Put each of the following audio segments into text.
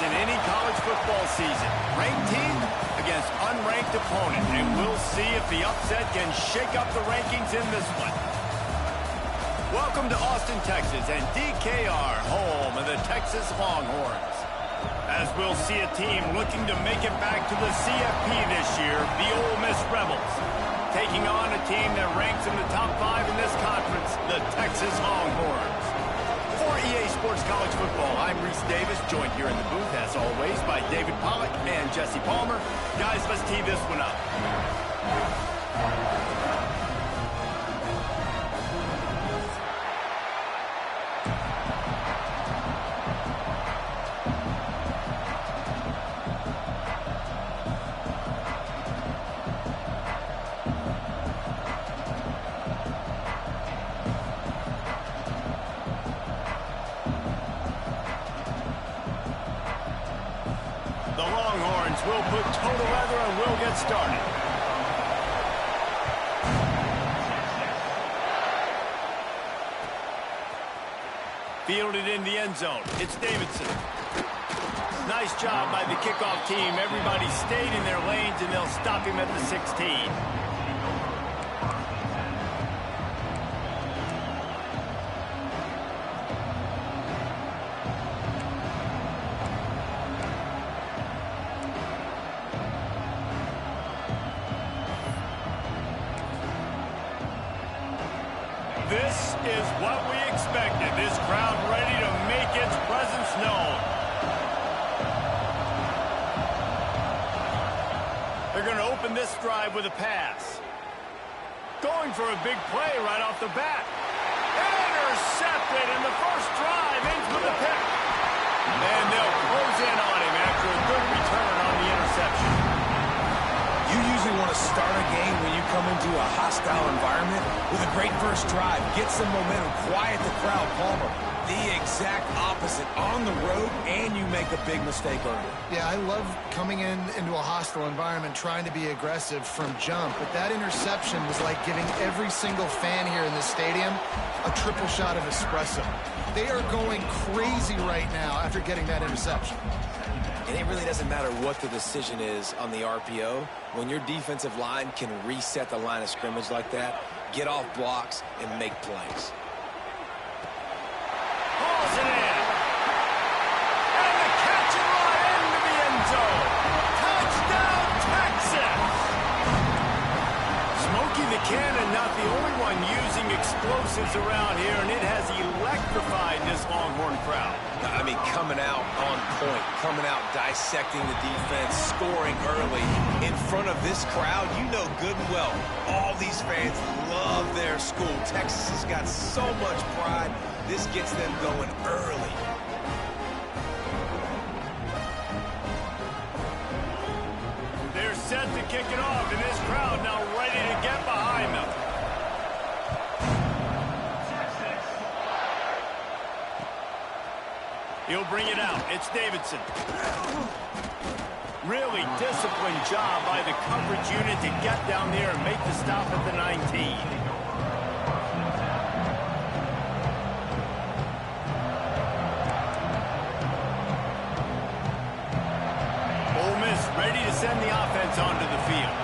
in any college football season. Ranked team against unranked opponent. And we'll see if the upset can shake up the rankings in this one. Welcome to Austin, Texas, and DKR, home of the Texas Longhorns. As we'll see a team looking to make it back to the CFP this year, the Ole Miss Rebels, taking on a team that ranks in the top 5 in this conference, the Texas Longhorns. For EA Sports College Football, I'm Reese Davis, joined here in the booth, as always, by David Pollack and Jesse Palmer. Guys, let's tee this one up. We'll put total leather and we'll get started. Fielded in the end zone. It's Davidson. Nice job by the kickoff team. Everybody stayed in their lanes and they'll stop him at the 16. This is what we expected. This crowd ready to make its presence known. They're going to open this drive with a pass. Going for a big play right off the bat. Intercepted, and the first drive ends with a pick. And they'll close in on him after a good return on the interception. You usually want to start a game when you come into a hostile environment with a great first drive. Get some momentum, quiet the crowd. Palmer, the exact opposite. On the road, and you make a big mistake early. Yeah, I love coming into a hostile environment, trying to be aggressive from jump. But that interception was like giving every single fan here in the stadium a triple shot of espresso. They are going crazy right now after getting that interception. And it really doesn't matter what the decision is on the RPO. When your defensive line can reset the line of scrimmage like that, get off blocks, and make plays. Hauls it in. And the catch and run into the end zone. Touchdown, Texas! Smokey the Cannon, not the only one using explosives around here, and it has electrified this Longhorn crowd. I mean, coming out on point, coming out dissecting the defense, scoring early. In front of this crowd, you know good and well, all these fans love their school. Texas has got so much pride. This gets them going early. They're set to kick it off, and this crowd now ready to get behind them. He'll bring it out. It's Davidson. Really disciplined job by the coverage unit to get down there and make the stop at the 19. Ole Miss ready to send the offense onto the field.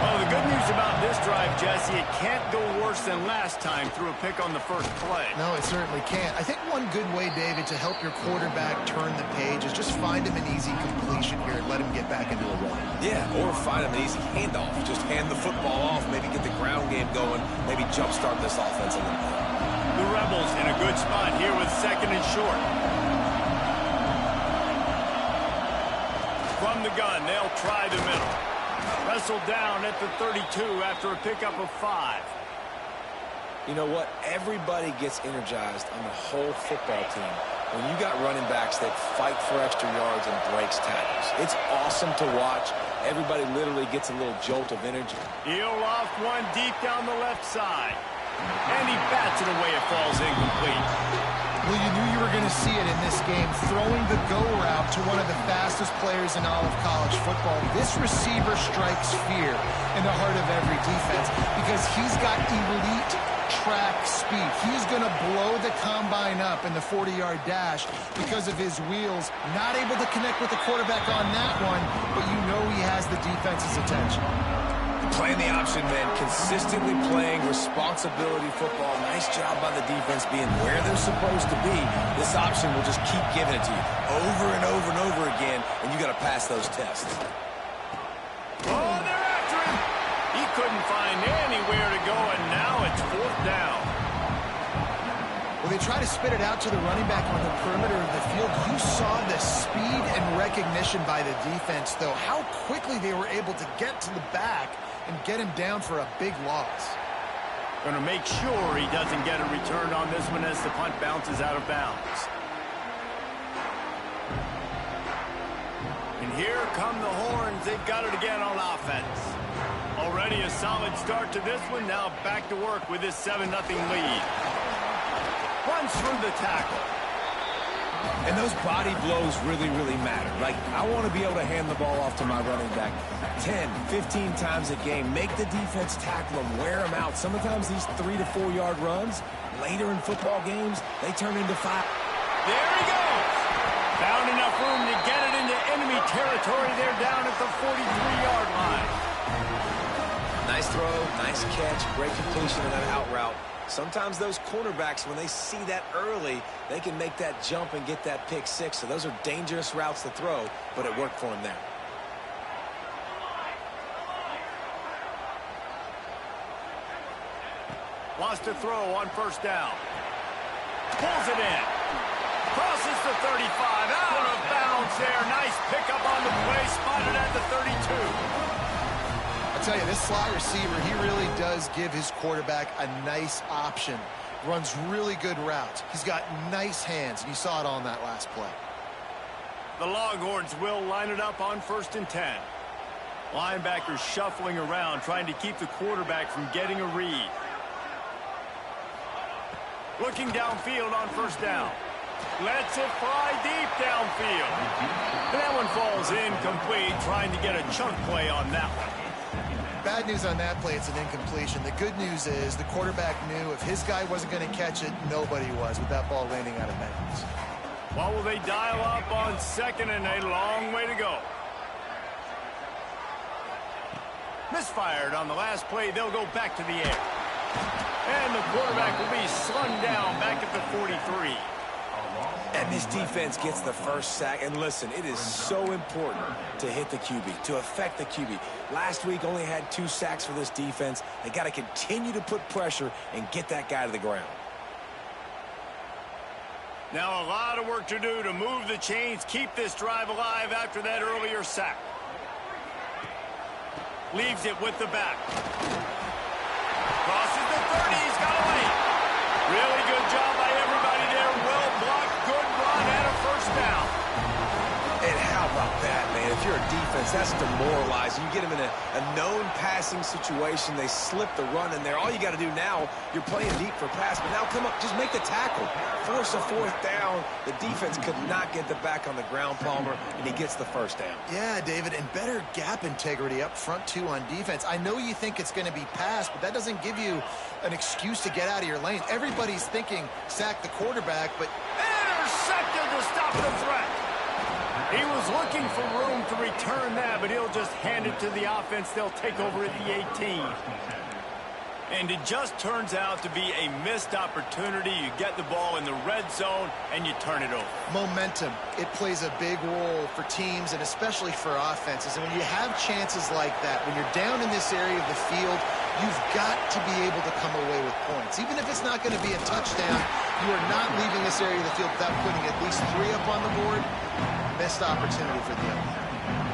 Well, the good news about this drive, Jesse, it can't go worse than last time through a pick on the first play. No, it certainly can't. I think one good way, David, to help your quarterback turn the page is just find him an easy completion here and let him get back into a run. Yeah, or find him an easy handoff. Just hand the football off, maybe get the ground game going, maybe jumpstart this offense a little bit. The Rebels in a good spot here with second and short. From the gun, they'll try the middle. Wrestled down at the 32 after a pickup of 5. You know what? Everybody gets energized on the whole football team when you got running backs that fight for extra yards and breaks tackles. It's awesome to watch. Everybody literally gets a little jolt of energy. He'll loft one deep down the left side. And he bats it away. It falls incomplete. Well, you knew you were going to see it in this game, throwing the go route to one of the fastest players in all of college football. This receiver strikes fear in the heart of every defense because he's got elite track speed. He's going to blow the combine up in the 40-yard dash because of his wheels. Not able to connect with the quarterback on that one, but you know he has the defense's attention. Playing the option, man, consistently playing responsibility football. Nice job by the defense being where they're supposed to be. This option will just keep giving it to you over and over and over again, and you got to pass those tests. Oh, they're after him. He couldn't find anywhere to go, and now it's 4th down. Well, they try to spit it out to the running back on the perimeter of the field. You saw the speed and recognition by the defense, though. How quickly they were able to get to the back and get him down for a big loss. Going to make sure he doesn't get a return on this one as the punt bounces out of bounds. And here come the horns. They've got it again on offense. Already a solid start to this one. Now back to work with this 7-0 lead. Runs through the tackle. And those body blows really, really matter. Like, I want to be able to hand the ball off to my running back 10, 15 times a game. Make the defense tackle them, wear them out. Sometimes these 3 to 4 yard runs, later in football games, they turn into 5. There he goes. Found enough room to get it into enemy territory. They're down at the 43-yard line. Nice throw, nice catch, great completion of that out route. Sometimes those cornerbacks, when they see that early, they can make that jump and get that pick 6. So those are dangerous routes to throw, but it worked for him there. Wants to throw on 1st down. Pulls it in. Crosses the 35. Out of bounds there. Nice pickup on the play. Spotted at the 32. I'll tell you, this slot receiver, he really does give his quarterback a nice option. Runs really good routes. He's got nice hands, and you saw it on that last play. The Longhorns will line it up on 1st and 10. Linebackers shuffling around, trying to keep the quarterback from getting a read. Looking downfield on 1st down. Lets it fly deep downfield. That one falls incomplete, trying to get a chunk play on that one. Bad news on that play, it's an incompletion. The good news is the quarterback knew if his guy wasn't going to catch it, nobody was with that ball landing out of bounds. What will they dial up on 2nd and a long way to go? Misfired on the last play. They'll go back to the air. And the quarterback will be slung down back at the 43. And this defense gets the 1st sack. And listen, it is so important to hit the QB, to affect the QB. Last week only had 2 sacks for this defense. They got to continue to put pressure and get that guy to the ground. Now a lot of work to do to move the chains, keep this drive alive after that earlier sack. Leaves it with the back. Crosses the 30. He's got a lane. Really good job by everybody there. Well blocked. Good run and a 1st down. And how about that, man? If you're a defense, that's demoralizing. You get them in a known passing situation. They slip the run in there. All you got to do now, you're playing deep for pass, but now come up, just make the tackle. Force a 4th down. The defense could not get the back on the ground, Palmer, and he gets the 1st down. Yeah, David, and better gap integrity up front, too, on defense. I know you think it's going to be pass, but that doesn't give you an excuse to get out of your lane. Everybody's thinking sack the quarterback, but... Intercepted to stop the threat. He was looking for room to return that, but he'll just hand it to the offense. They'll take over at the 18. And it just turns out to be a missed opportunity. You get the ball in the red zone, and you turn it over. Momentum, it plays a big role for teams and especially for offenses. And when you have chances like that, when you're down in this area of the field, you've got to be able to come away with points. Even if it's not going to be a touchdown, you are not leaving this area of the field without putting at least 3 up on the board. Missed opportunity for the other.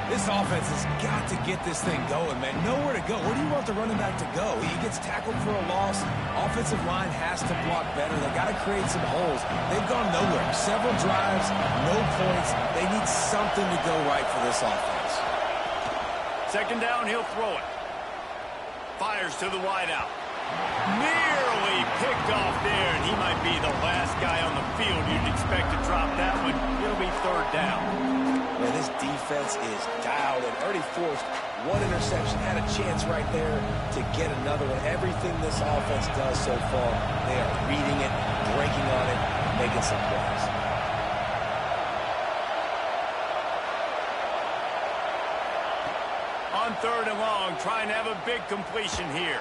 This offense has got to get this thing going, man. Nowhere to go. Where do you want the running back to go? He gets tackled for a loss. Offensive line has to block better. They got to create some holes. They've gone nowhere. Several drives, no points. They need something to go right for this offense. 2nd down, he'll throw it. Fires to the wideout. Nearly picked off there, and he might be the last guy on the field you'd expect to drop that one. It'll be 3rd down. Man, this defense is dialed and already forced one interception. Had a chance right there to get another one. Everything this offense does so far, they are reading it, breaking on it, making some plays. On 3rd and long, trying to have a big completion here.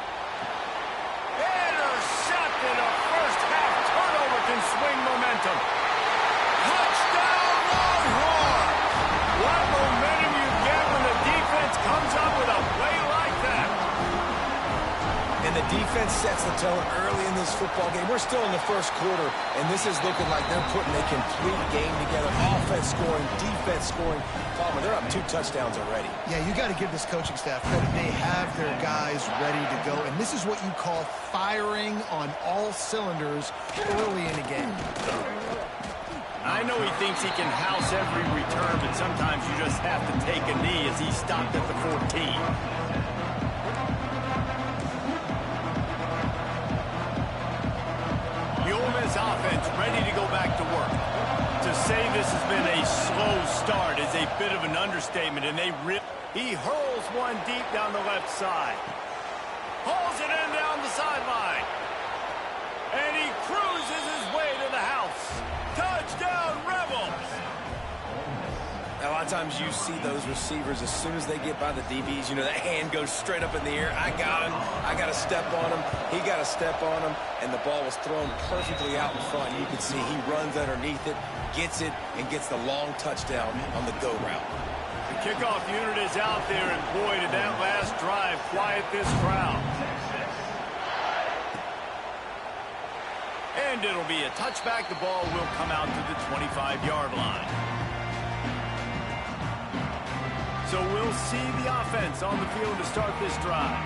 Intercepted. A first-half turnover can swing momentum. Touchdown, Longhorn! What momentum you get when the defense comes up with a play like that. And the defense sets the tone early in this football game. We're still in the first quarter, and this is looking like they're putting a complete game together. Offense scoring, defense scoring. Palmer, they're up 2 touchdowns already. Yeah, you got to give this coaching staff credit. They have their guys ready to go, and this is what you call firing on all cylinders early in a game. I know he thinks he can house every return, but sometimes you just have to take a knee as he stopped at the 14. The Ole Miss offense ready to go back to work. To say this has been a slow start is a bit of an understatement, and he hurls one deep down the left side. Hauls it in down the sideline. And he cruises his way to the house. Touchdown, Rebels! A lot of times you see those receivers, as soon as they get by the DBs, you know, that hand goes straight up in the air. I got him. I got to step on him. He got to step on him. And the ball was thrown perfectly out in front. You can see he runs underneath it, gets it, and gets the long touchdown on the go route. The kickoff unit is out there, and boy, did that last drive quiet this crowd. And it'll be a touchback. The ball will come out to the 25-yard line. So we'll see the offense on the field to start this drive.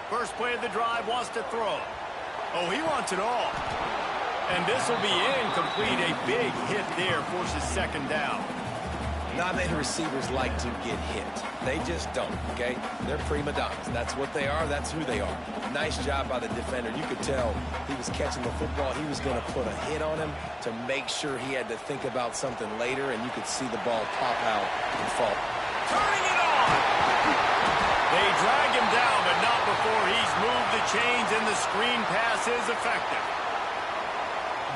First play of the drive, wants to throw. Oh, he wants it all. And this will be incomplete. A big hit there forces 2nd down. Not many receivers like to get hit. They just don't, okay? They're prima donnas. That's what they are. That's who they are. Nice job by the defender. You could tell he was catching the football. He was going to put a hit on him to make sure he had to think about something later, and you could see the ball pop out and fall. Turning it on! They drag him down, but not before he's moved the chains, and the screen pass is effective.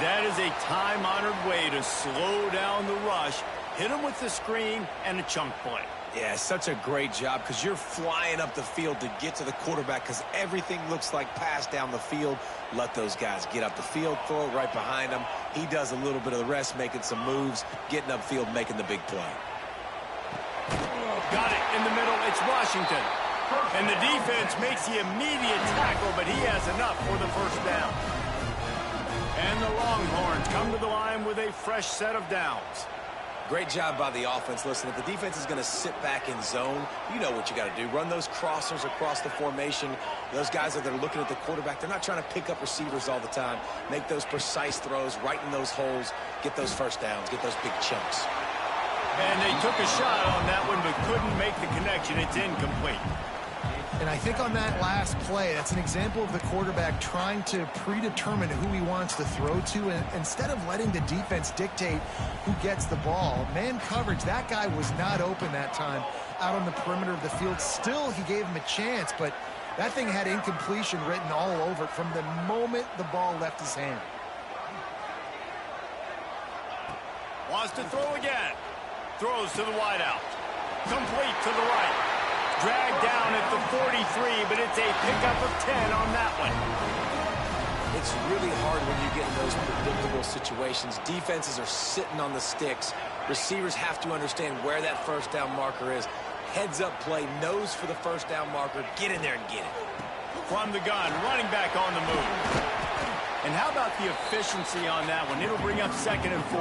That is a time-honored way to slow down the rush. Hit him with the screen and a chunk play. Yeah, such a great job because you're flying up the field to get to the quarterback because everything looks like pass down the field. Let those guys get up the field, throw it right behind him. He does a little bit of the rest, making some moves, getting upfield, making the big play. Got it in the middle. It's Washington. And the defense makes the immediate tackle, but he has enough for the 1st down. And the Longhorns come to the line with a fresh set of downs. Great job by the offense. Listen, if the defense is going to sit back in zone, you know what you got to do. Run those crossers across the formation. Those guys that are looking at the quarterback, they're not trying to pick up receivers all the time. Make those precise throws, right in those holes, get those 1st downs, get those big chunks. And they took a shot on that one, but couldn't make the connection. It's incomplete. And I think on that last play, that's an example of the quarterback trying to predetermine who he wants to throw to, and instead of letting the defense dictate who gets the ball. Man coverage, that guy was not open that time out on the perimeter of the field. Still, he gave him a chance, but that thing had incompletion written all over it from the moment the ball left his hand. Wants to throw again. Throws to the wideout. Complete to the right. Dragged down at the 43, but it's a pickup of 10 on that one. It's really hard when you get in those predictable situations. Defenses are sitting on the sticks. Receivers have to understand where that 1st down marker is. Heads up play, nose for the 1st down marker. Get in there and get it. From the gun, running back on the move. And how about the efficiency on that one? It'll bring up 2nd and 4.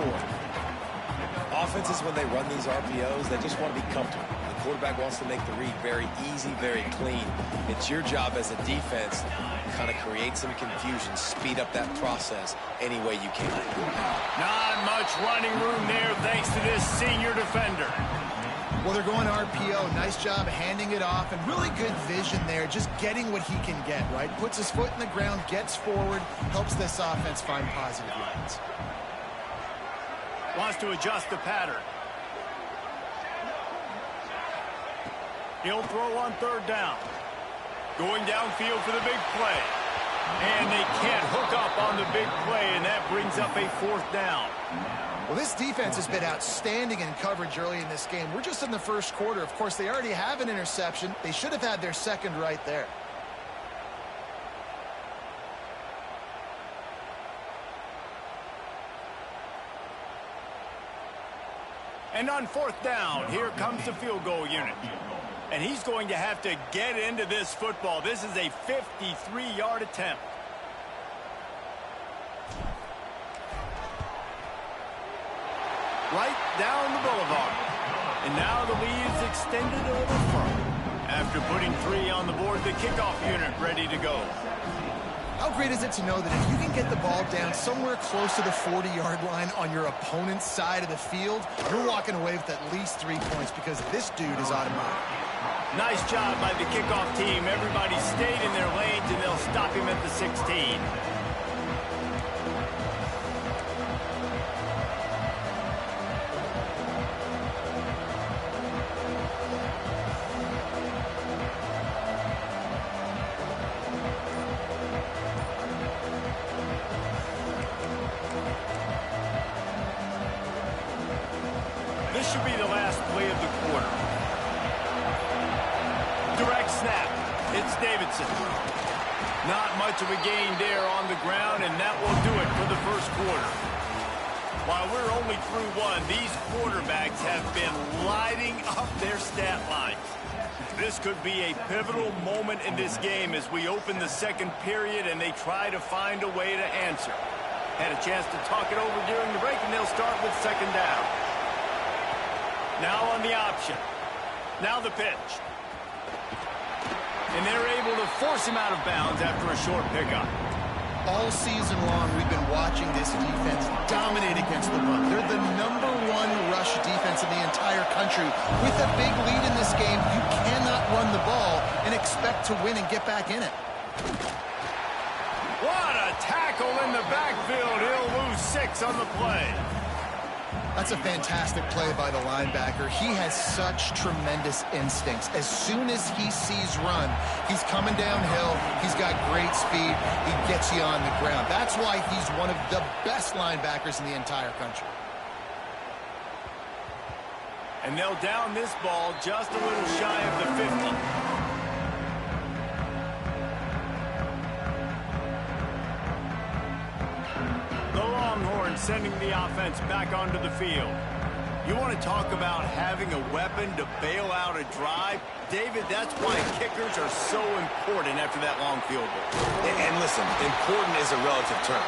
Offenses, when they run these RPOs, they just want to be comfortable. The quarterback wants to make the read very easy, very clean. It's your job as a defense to kind of create some confusion, speed up that process any way you can. Not much running room there thanks to this senior defender. Well, they're going RPO. Nice job handing it off, and really good vision there, just getting what he can get, right? Puts his foot in the ground, gets forward, helps this offense find positive yards. Wants to adjust the pattern. He'll throw on third down. Going downfield for the big play. And they can't hook up on the big play, and that brings up a fourth down. Well, this defense has been outstanding in coverage early in this game. We're just in the first quarter. Of course, they already have an interception. They should have had their second right there. And on fourth down, here comes the field goal unit. And he's going to have to get into this football. This is a 53-yard attempt. Right down the boulevard. And now the lead is extended a little further. After putting 3 on the board, the kickoff unit ready to go. How great is it to know that if you can get the ball down somewhere close to the 40-yard line on your opponent's side of the field, you're walking away with at least 3 points because this dude is automatic. Nice job by the kickoff team. Everybody stayed in their lanes, and they'll stop him at the 16. This should be the last play of the quarter. Direct snap. It's Davidson. Not much of a gain there on the ground, and that will do it for the first quarter. While we're only through one, these quarterbacks have been lighting up their stat lines. This could be a pivotal moment in this game as we open the second period and they try to find a way to answer. Had a chance to talk it over during the break, and they'll start with second down. Now on the option. Now the pitch. And they're able to force him out of bounds after a short pickup. All season long, we've been watching this defense dominate against the run. They're the #1 rush defense in the entire country. With a big lead in this game, you cannot run the ball and expect to win and get back in it. What a tackle in the backfield. He'll lose 6 on the play. That's a fantastic play by the linebacker. He has such tremendous instincts. As soon as he sees run, he's coming downhill. He's got great speed. He gets you on the ground. That's why he's one of the best linebackers in the entire country. And they'll down this ball just a little shy of the 50. Sending the offense back onto the field. You want to talk about having a weapon to bail out a drive? David, that's why kickers are so important after that long field goal. And listen, important is a relative term.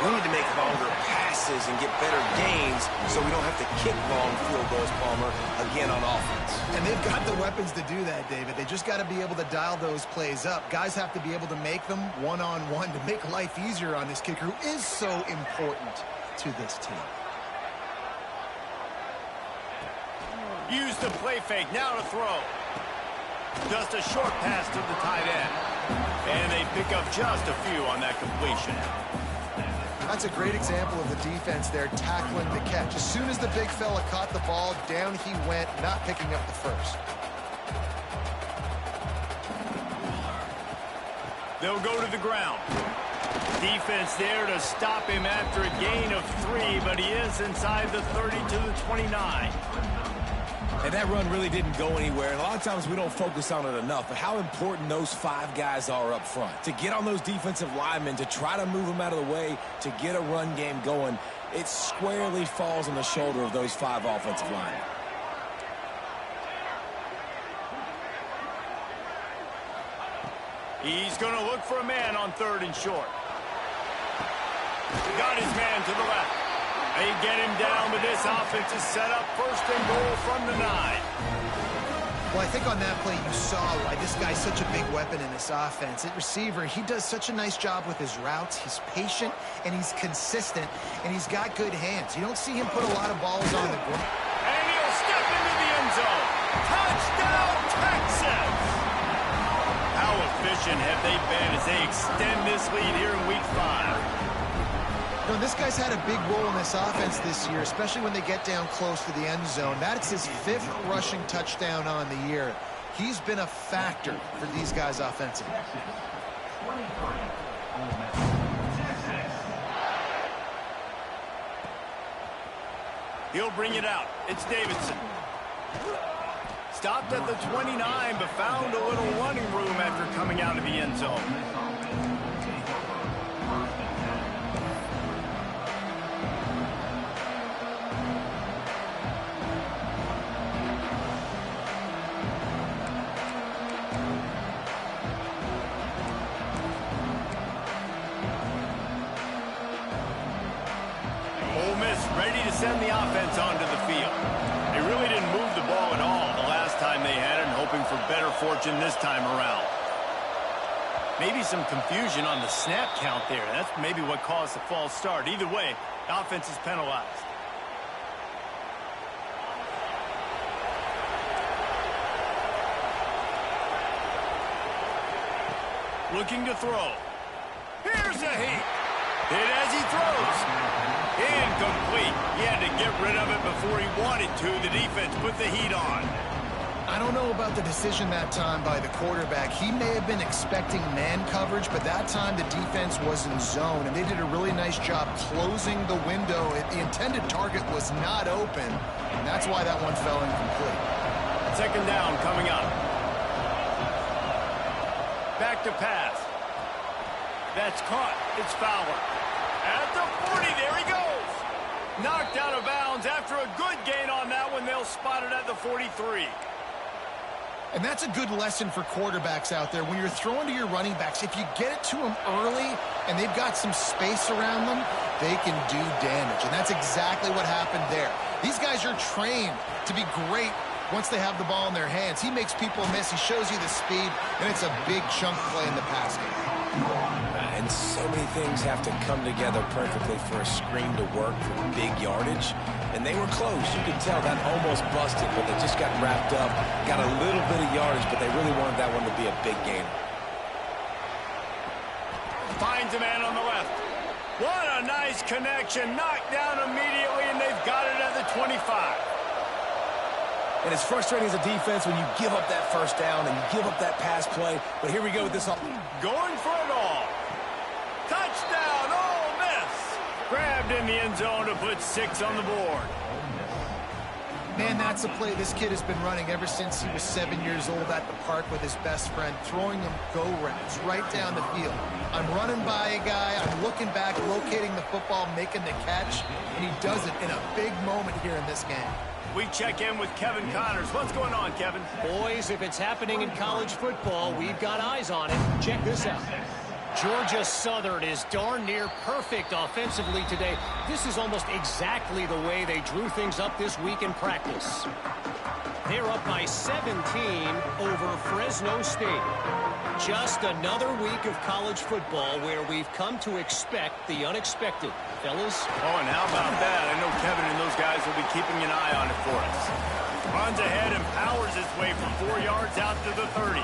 We need to make longer passes and get better gains so we don't have to kick long field goals, Palmer, again on offense. And they've got the weapons to do that, David. They just got to be able to dial those plays up. Guys have to be able to make them one-on-one to make life easier on this kicker who is so important to this team. Use the play fake, now to throw. Just a short pass to the tight end. And they pick up just a few on that completion. That's a great example of the defense there tackling the catch. As soon as the big fella caught the ball, down he went, not picking up the first. They'll go to the ground. Defense there to stop him after a gain of 3, but he is inside the 30 to the 29. And that run really didn't go anywhere. And a lot of times we don't focus on it enough, but how important those 5 guys are up front. To get on those defensive linemen, to try to move them out of the way, to get a run game going, it squarely falls on the shoulder of those 5 offensive linemen. He's going to look for a man on 3rd and short. Got his man to the left. They get him down, but this offense is set up 1st and goal from the 9. Well, I think on that play you saw why this guy's such a big weapon in this offense. At receiver, he does such a nice job with his routes. He's patient, and he's consistent, and he's got good hands. You don't see him put a lot of balls on the ground. And he'll step into the end zone. position have they been as they extend this lead here in Week 5? You know, this guy's had a big role in this offense this year, especially when they get down close to the end zone. That's his 5th rushing touchdown on the year. He's been a factor for these guys offensively. He'll bring it out. It's Davidson. Stopped at the 29, but found a little running room after coming out of the end zone. Ready to send the offense onto the field. They really didn't move the ball at all the last time they had it, and hoping for better fortune this time around. Maybe some confusion on the snap count there. That's maybe what caused the false start. Either way, the offense is penalized. Looking to throw. Here's a heat. Hit as he throws. Incomplete. He had to get rid of it before he wanted to. The defense put the heat on. I don't know about the decision that time by the quarterback. He may have been expecting man coverage, but that time the defense was in zone, and they did a really nice job closing the window. The intended target was not open, and that's why that one fell incomplete. 2nd down coming up. Back to pass. That's caught. It's Fowler. At the 40, there he goes. Knocked out of bounds after a good gain on that one. They'll spot it at the 43. And that's a good lesson for quarterbacks out there. When you're throwing to your running backs, if you get it to them early and they've got some space around them, they can do damage. And that's exactly what happened there. These guys are trained to be great once they have the ball in their hands. He makes people miss. He shows you the speed, and it's a big chunk play in the pass game. And so many things have to come together perfectly for a screen to work for big yardage. And they were close. You could tell that almost busted, but they just got wrapped up, got a little bit of yardage, but they really wanted that one to be a big gainer. Finds a man on the left. What a nice connection. Knocked down immediately, and they've got it at the 25. And it's frustrating as a defense when you give up that first down and you give up that pass play. But here we go with this. Going for it all. Touchdown, Ole Miss. Grabbed in the end zone to put 6 on the board. Man, that's a play this kid has been running ever since he was 7 years old at the park with his best friend, throwing them go routes right down the field. I'm running by a guy, I'm looking back, locating the football, making the catch, and he does it in a big moment here in this game. We check in with Kevin Connors. What's going on, Kevin? Boys, if it's happening in college football, we've got eyes on it. Check this out. Georgia Southern is darn near perfect offensively today. This is almost exactly the way they drew things up this week in practice. They're up by 17 over Fresno State. Just another week of college football where we've come to expect the unexpected. Fellas? Oh, and how about that? I know Kevin and those guys will be keeping an eye on it for us. Runs ahead and powers his way from 4 yards out to the 30.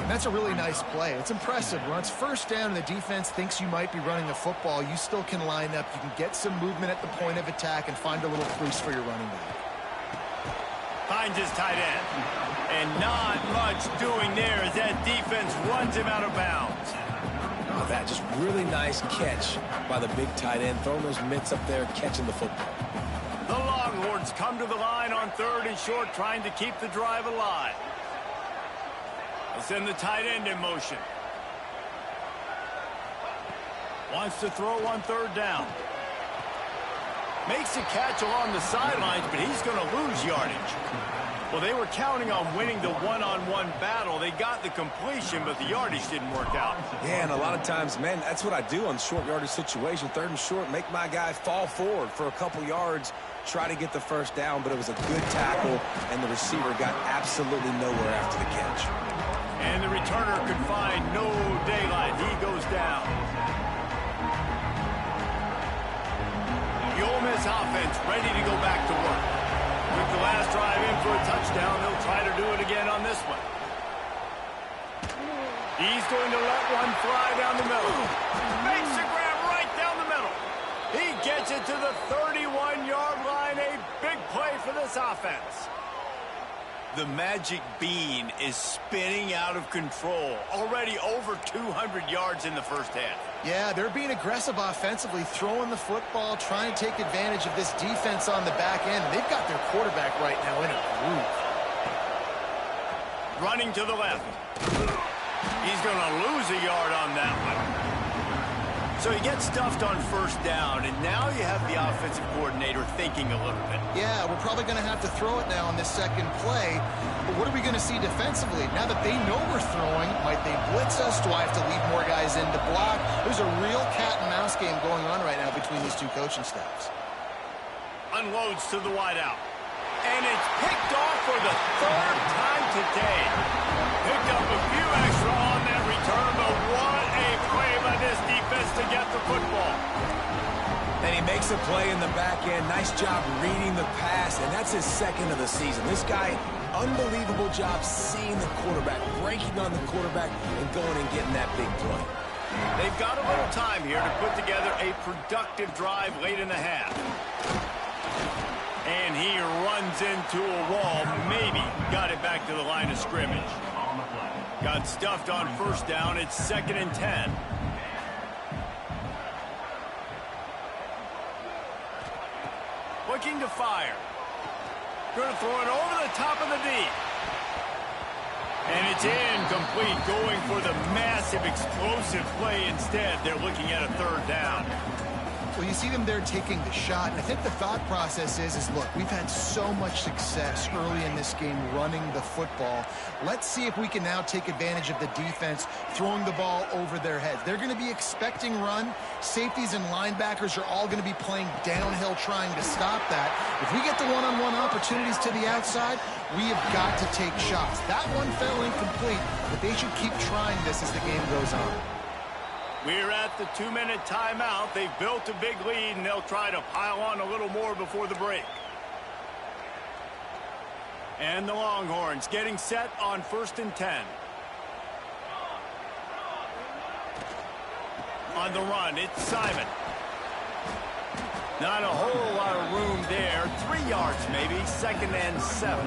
That's a really nice play. It's impressive. When it's first down and the defense thinks you might be running the football, you still can line up. You can get some movement at the point of attack and find a little crease for your running back. Finds his tight end. And not much doing there as that defense runs him out of bounds. Oh, that just really nice catch by the big tight end, throwing those mitts up there, catching the football. The Longhorns come to the line on 3rd and short, trying to keep the drive alive. They'll send the tight end in motion. Wants to throw on 3rd down. Makes a catch along the sidelines, but he's going to lose yardage. Well, they were counting on winning the one-on-one battle. They got the completion, but the yardage didn't work out. Yeah, and a lot of times, man, that's what I do on short yardage situation. 3rd and short, make my guy fall forward for a couple yards, try to get the first down, but it was a good tackle, and the receiver got absolutely nowhere after the catch. And the returner could find no daylight. He goes down. The Ole Miss offense ready to go back to work. With the last drive in for a touchdown, they'll try to do it again on this one. He's going to let one fly down the middle. Makes the grab right down the middle. He gets it to the 31-yard line. A big play for this offense. The magic bean is spinning out of control. Already over 200 yards in the first half. Yeah, they're being aggressive offensively, throwing the football, trying to take advantage of this defense on the back end. They've got their quarterback right now in a groove. Running to the left. He's going to lose a yard on that one. So he gets stuffed on first down, and now you have the offensive coordinator thinking a little bit. Yeah, we're probably going to have to throw it now on this second play. But what are we going to see defensively? Now that they know we're throwing, might they blitz us? Do I have to leave more guys in to block? There's a real cat and mouse game going on right now between these two coaching staffs. Unloads to the wideout. And it's picked off for the third time today. Picked up a few extra on that return, but what a play by this defense to get the football. And he makes a play in the back end. Nice job reading the pass, and that's his second of the season. This guy, unbelievable job seeing the quarterback, breaking on the quarterback, and going and getting that big play. They've got a little time here to put together a productive drive late in the half. And he runs into a wall, maybe got it back to the line of scrimmage. Got stuffed on first down. It's 2nd and 10. Looking to fire. Going to throw it over the top of the D. And it's incomplete, going for the massive explosive play instead. They're looking at a 3rd down. Well, you see them there taking the shot, and I think the thought process is look, we've had so much success early in this game running the football. Let's see if we can now take advantage of the defense throwing the ball over their heads. They're going to be expecting run. Safeties and linebackers are all going to be playing downhill trying to stop that. If we get the one-on-one opportunities to the outside, we have got to take shots. That one fell incomplete, but they should keep trying this as the game goes on. We're at the 2-minute timeout. They've built a big lead, and they'll try to pile on a little more before the break. And the Longhorns getting set on 1st and 10. On the run, it's Simon. Not a whole lot of room there. 3 yards maybe, 2nd and 7.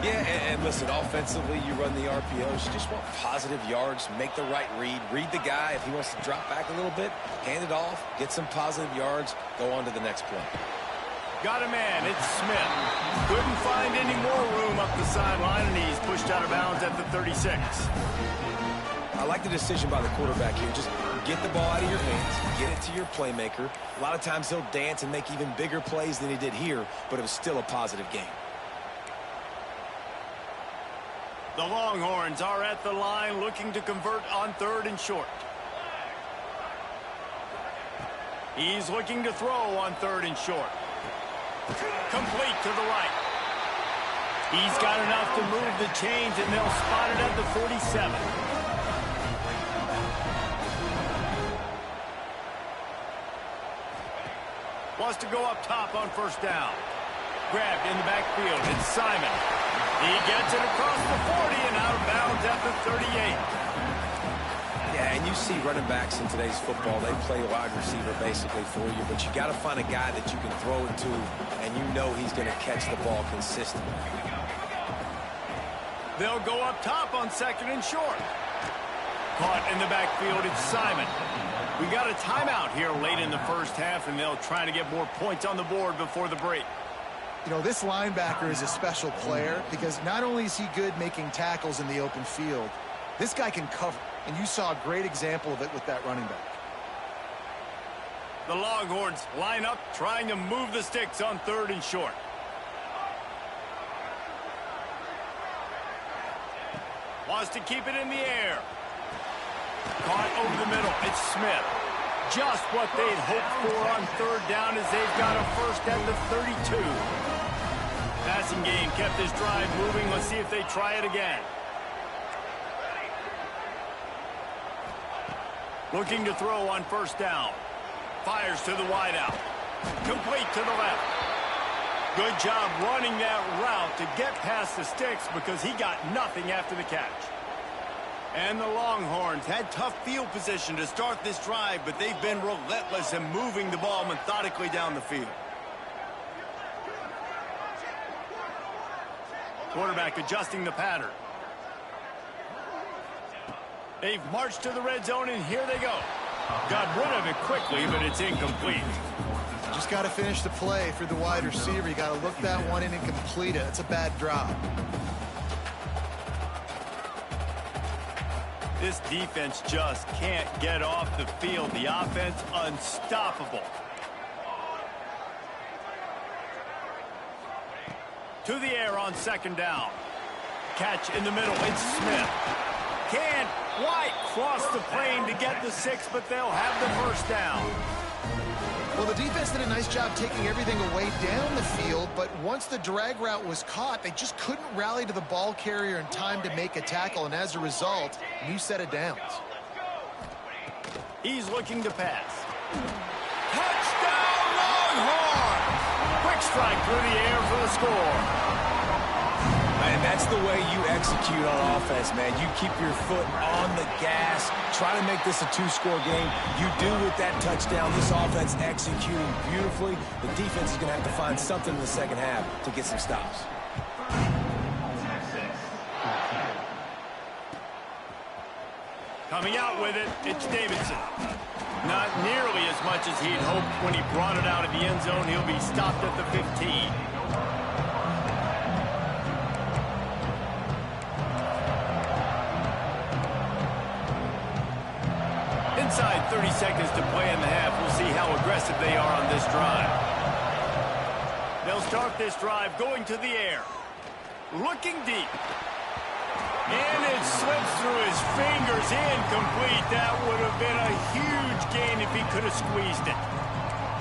Yeah, and listen, offensively, you run the RPOs. You just want positive yards, make the right read the guy. If he wants to drop back a little bit, hand it off, get some positive yards, go on to the next play. Got a man, it's Smith. Couldn't find any more room up the sideline, and he's pushed out of bounds at the 36. I like the decision by the quarterback here. Just get the ball out of your hands, get it to your playmaker. A lot of times he'll dance and make even bigger plays than he did here, but it was still a positive game. The Longhorns are at the line looking to convert on 3rd and short. He's looking to throw on 3rd and short. Complete to the right. He's got enough to move the chains, and they'll spot it at the 47. Wants to go up top on 1st down. Grabbed in the backfield. It's Simon. He gets it across the 40 and out of bounds at the 38. Yeah, and you see running backs in today's football, they play wide receiver basically for you, but you got to find a guy that you can throw it to, and you know he's going to catch the ball consistently. They'll go up top on 2nd and short. Caught in the backfield, it's Simon. We got a timeout here late in the first half, and they'll try to get more points on the board before the break. You know, this linebacker is a special player because not only is he good making tackles in the open field, this guy can cover, and you saw a great example of it with that running back. The Longhorns line up, trying to move the sticks on 3rd and short. Wants to keep it in the air. Caught over the middle. It's Smith. Just what they'd hoped for on 3rd down as they've got a first at the 32. Passing game kept this drive moving. Let's see if they try it again. Looking to throw on 1st down. Fires to the wideout. Complete to the left. Good job running that route to get past the sticks because he got nothing after the catch. And the Longhorns had tough field position to start this drive, but they've been relentless in moving the ball methodically down the field. Quarterback adjusting the pattern. They've marched to the red zone, and here they go. Got rid of it quickly, but it's incomplete. Just got to finish the play for the wide receiver. You got to look that one in and complete it. That's a bad drop. This defense just can't get off the field. The offense unstoppable. To the air on second down. Catch in the middle. It's Smith. Can't quite cross the plane to get the 6, but they'll have the first down. Well, the defense did a nice job taking everything away down the field, but once the drag route was caught, they just couldn't rally to the ball carrier in time to make a tackle, and as a result, new set of downs. He's looking to pass. Touchdown, Longhorn! Quick strike through the air for the score. And that's the way you execute on offense, man. You keep your foot on the gas, try to make this a two-score game. You do with that touchdown. This offense executing beautifully. The defense is going to have to find something in the second half to get some stops. Coming out with it, it's Davidson. Not nearly as much as he'd hoped when he brought it out of the end zone. He'll be stopped at the 15. Inside 30 seconds to play in the half. We'll see how aggressive they are on this drive. They'll start this drive going to the air. Looking deep. And it slips through his fingers. Incomplete. That would have been a huge gain if he could have squeezed it.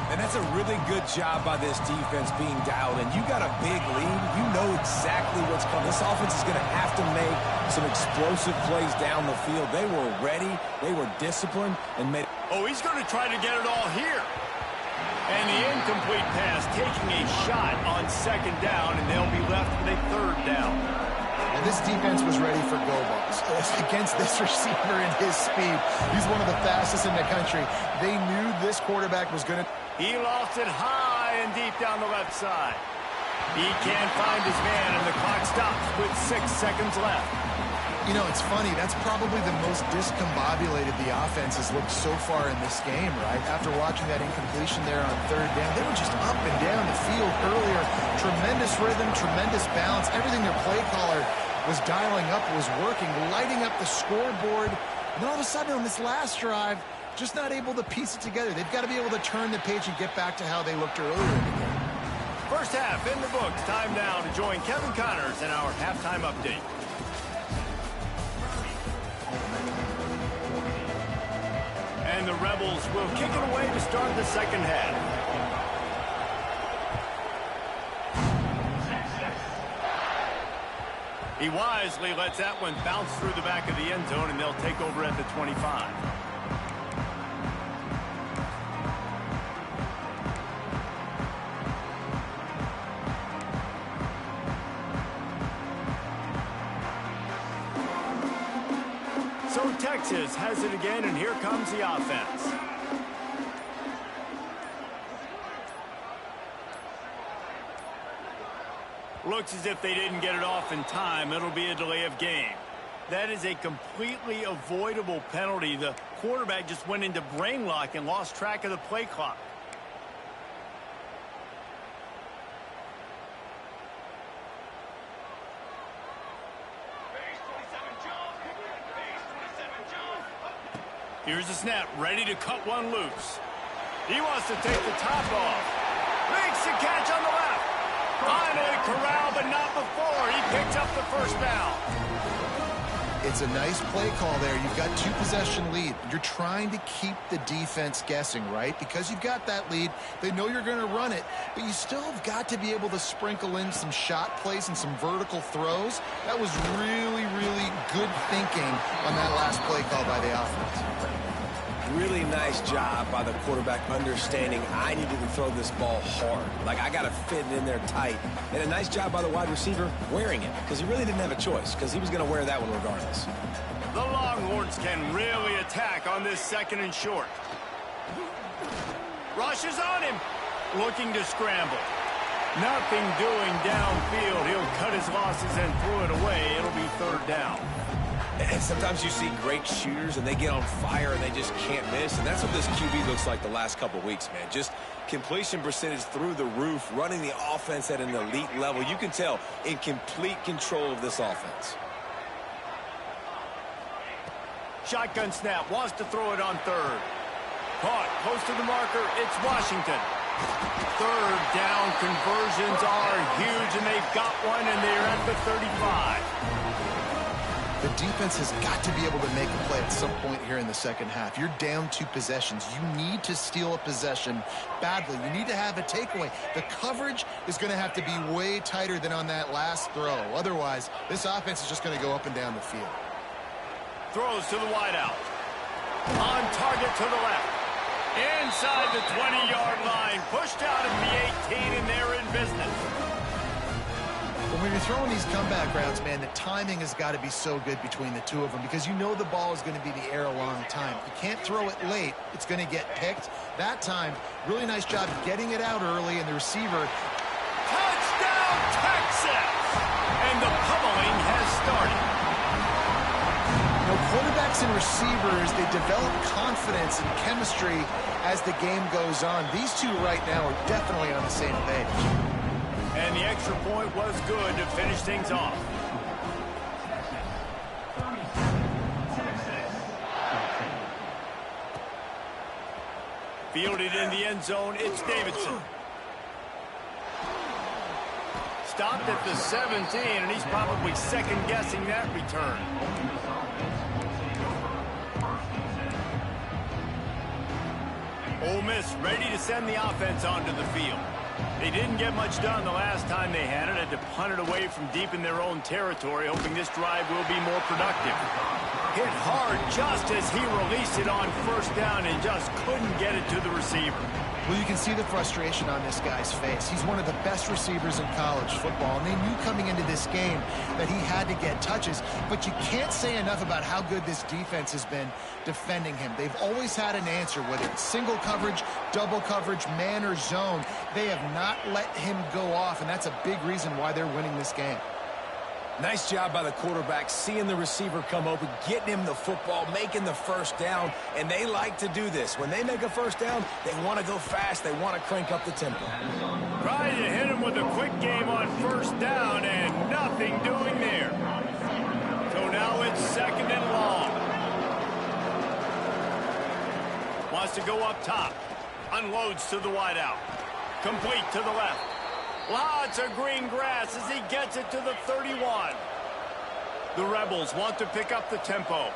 And that's a really good job by this defense being dialed in. You got a big lead. You know exactly what's coming. This offense is going to have to make some explosive plays down the field. They were ready. They were disciplined and made. Oh, he's going to try to get it all here. And the incomplete pass taking a shot on second down, and they'll be left with a third down. And this defense was ready for go balls. Against this receiver and his speed, he's one of the fastest in the country. They knew this quarterback was going to... He lost it high and deep down the left side. He can't find his man, and the clock stops with 6 seconds left. You know, it's funny. That's probably the most discombobulated the offense has looked so far in this game, right? After watching that incompletion there on third down, they were just up and down the field earlier. Tremendous rhythm, tremendous balance. Everything their play caller was dialing up was working, lighting up the scoreboard. And then all of a sudden on this last drive, just not able to piece it together. They've got to be able to turn the page and get back to how they looked earlier in the game. First half in the books. Time now to join Kevin Connors in our halftime update. And the Rebels will kick it away to start the second half. He wisely lets that one bounce through the back of the end zone, and they'll take over at the 25. So Texas has it again, and here comes the offense. Looks as if they didn't get it off in time. It'll be a delay of game. That is a completely avoidable penalty. The quarterback just went into brain lock and lost track of the play clock. Here's the snap, ready to cut one loose. He wants to take the top off. Makes the catch on the left. Finally corralled, but not before. He picks up the first down. It's a nice play call there. You've got 2-possession lead. You're trying to keep the defense guessing, right? Because you've got that lead, they know you're going to run it, but you still have got to be able to sprinkle in some shot plays and some vertical throws. That was really, really good thinking on that last play call by the offense. Really nice job by the quarterback understanding I needed to throw this ball hard. Like, I got to fit it in there tight. And a nice job by the wide receiver wearing it, because he really didn't have a choice, because he was going to wear that one regardless. The Longhorns can really attack on this 2nd and short. Rushes on him. Looking to scramble. Nothing doing downfield. He'll cut his losses and throw it away. It'll be 3rd down. And sometimes you see great shooters, and they get on fire, and they just can't miss. And that's what this QB looks like the last couple of weeks, man. Just completion percentage through the roof, running the offense at an elite level. You can tell in complete control of this offense. Shotgun snap. Wants to throw it on 3rd. Caught. Close to the marker. It's Washington. 3rd down conversions are huge, and they've got one, and they're at the 35. The defense has got to be able to make a play at some point here in the 2nd half. You're down 2 possessions. You need to steal a possession badly. You need to have a takeaway. The coverage is going to have to be way tighter than on that last throw. Otherwise, this offense is just going to go up and down the field. Throws to the wideout. On target to the left. Inside the 20-yard line. Pushed out of the 18, and they're in business. When you're throwing these comeback routes, man, the timing has got to be so good between the two of them because you know the ball is going to be in the air a long time. You can't throw it late. It's going to get picked. That time, really nice job getting it out early, and the receiver. Touchdown, Texas! And the pummeling has started. You know, quarterbacks and receivers, they develop confidence and chemistry as the game goes on. These two right now are definitely on the same page. And the extra point was good to finish things off. Fielded in the end zone, it's Davidson. Stopped at the 17, and he's probably second-guessing that return. Ole Miss ready to send the offense onto the field. They didn't get much done the last time they had it. Had to punt it away from deep in their own territory, hoping this drive will be more productive. Hit hard just as he released it on 1st down and just couldn't get it to the receiver. Well, you can see the frustration on this guy's face. He's one of the best receivers in college football, and they knew coming into this game that he had to get touches, but you can't say enough about how good this defense has been defending him. They've always had an answer, whether it's single coverage, double coverage, man or zone. They have not let him go off, and that's a big reason why they're winning this game. Nice job by the quarterback, seeing the receiver come open, getting him the football, making the 1st down, and they like to do this. When they make a 1st down, they want to go fast. They want to crank up the tempo. Trying to hit him with a quick game on 1st down, and nothing doing there. So now it's 2nd and long. Wants to go up top. Unloads to the wideout. Complete to the left. Lots of green grass as he gets it to the 31. The Rebels want to pick up the tempo.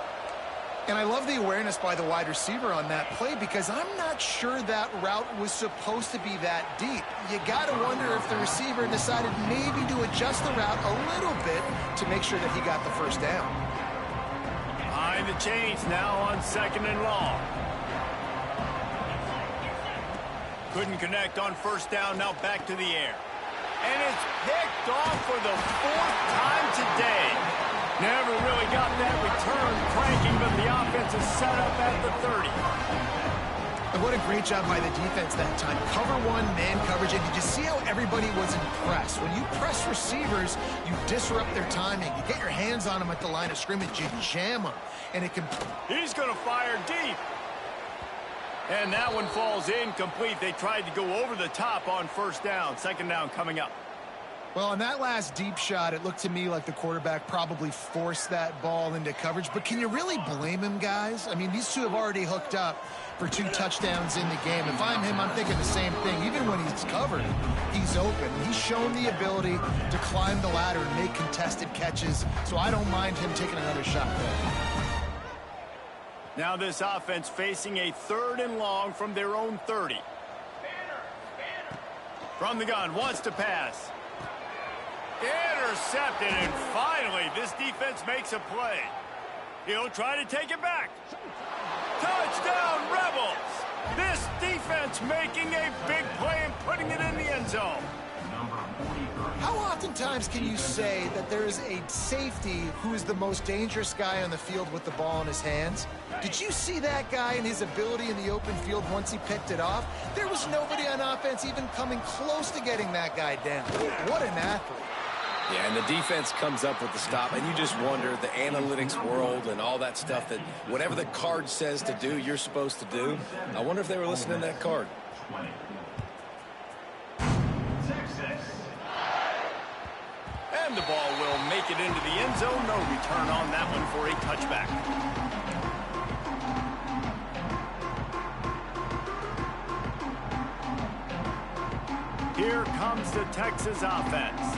And I love the awareness by the wide receiver on that play because I'm not sure that route was supposed to be that deep. You got to wonder if the receiver decided maybe to adjust the route a little bit to make sure that he got the 1st down. Behind the chains now on 2nd and long. Couldn't connect on 1st down, now back to the air. And it's picked off for the 4th time today. Never really got that return cranking, but the offense is set up at the 30. And what a great job by the defense that time. Cover 1, man coverage, and did you see how everybody was impressed? When you press receivers, you disrupt their timing. You get your hands on them at the line of scrimmage, you jam them, and it can... He's going to fire deep. And that one falls incomplete. They tried to go over the top on 1st down. 2nd down coming up. Well, on that last deep shot, it looked to me like the quarterback probably forced that ball into coverage. But can you really blame him, guys? I mean, these two have already hooked up for 2 touchdowns in the game. If I'm him, I'm thinking the same thing. Even when he's covered, he's open. He's shown the ability to climb the ladder and make contested catches. So I don't mind him taking another shot there. Now this offense facing a 3rd and long from their own 30. From the gun, wants to pass. Intercepted, and finally this defense makes a play. He'll try to take it back. Touchdown, Rebels! This defense making a big play and putting it in the end zone. How How oftentimes can you say that there is a safety who is the most dangerous guy on the field with the ball in his hands? Did you see that guy and his ability in the open field once he picked it off? There was nobody on offense even coming close to getting that guy down. What an athlete. Yeah, and the defense comes up with the stop, and you just wonder, the analytics world and all that stuff, that whatever the card says to do, you're supposed to do. I wonder if they were listening to that card. And the ball will make it into the end zone. No return on that one for a touchback. Here comes the Texas offense.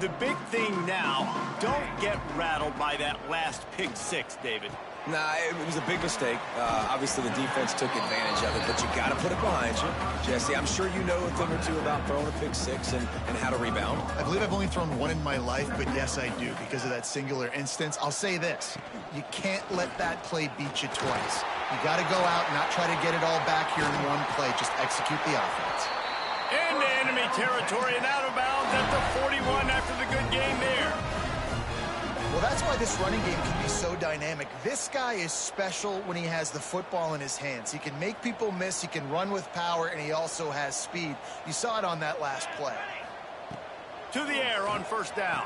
The big thing now, don't get rattled by that last pick six, David. Nah, it was a big mistake. Obviously, the defense took advantage of it, but you got to put it behind you. Jesse, I'm sure you know a thing or two about throwing a pick six and how to rebound. I believe I've only thrown one in my life, but yes, I do, because of that singular instance. I'll say this. You can't let that play beat you twice. You got to go out and not try to get it all back here in one play. Just execute the offense. Into enemy territory and out of bounds at the 41 after the good game there. Well, that's why this running game can be so dynamic. This guy is special when he has the football in his hands. He can make people miss, he can run with power, and he also has speed. You saw it on that last play. To the air on first down.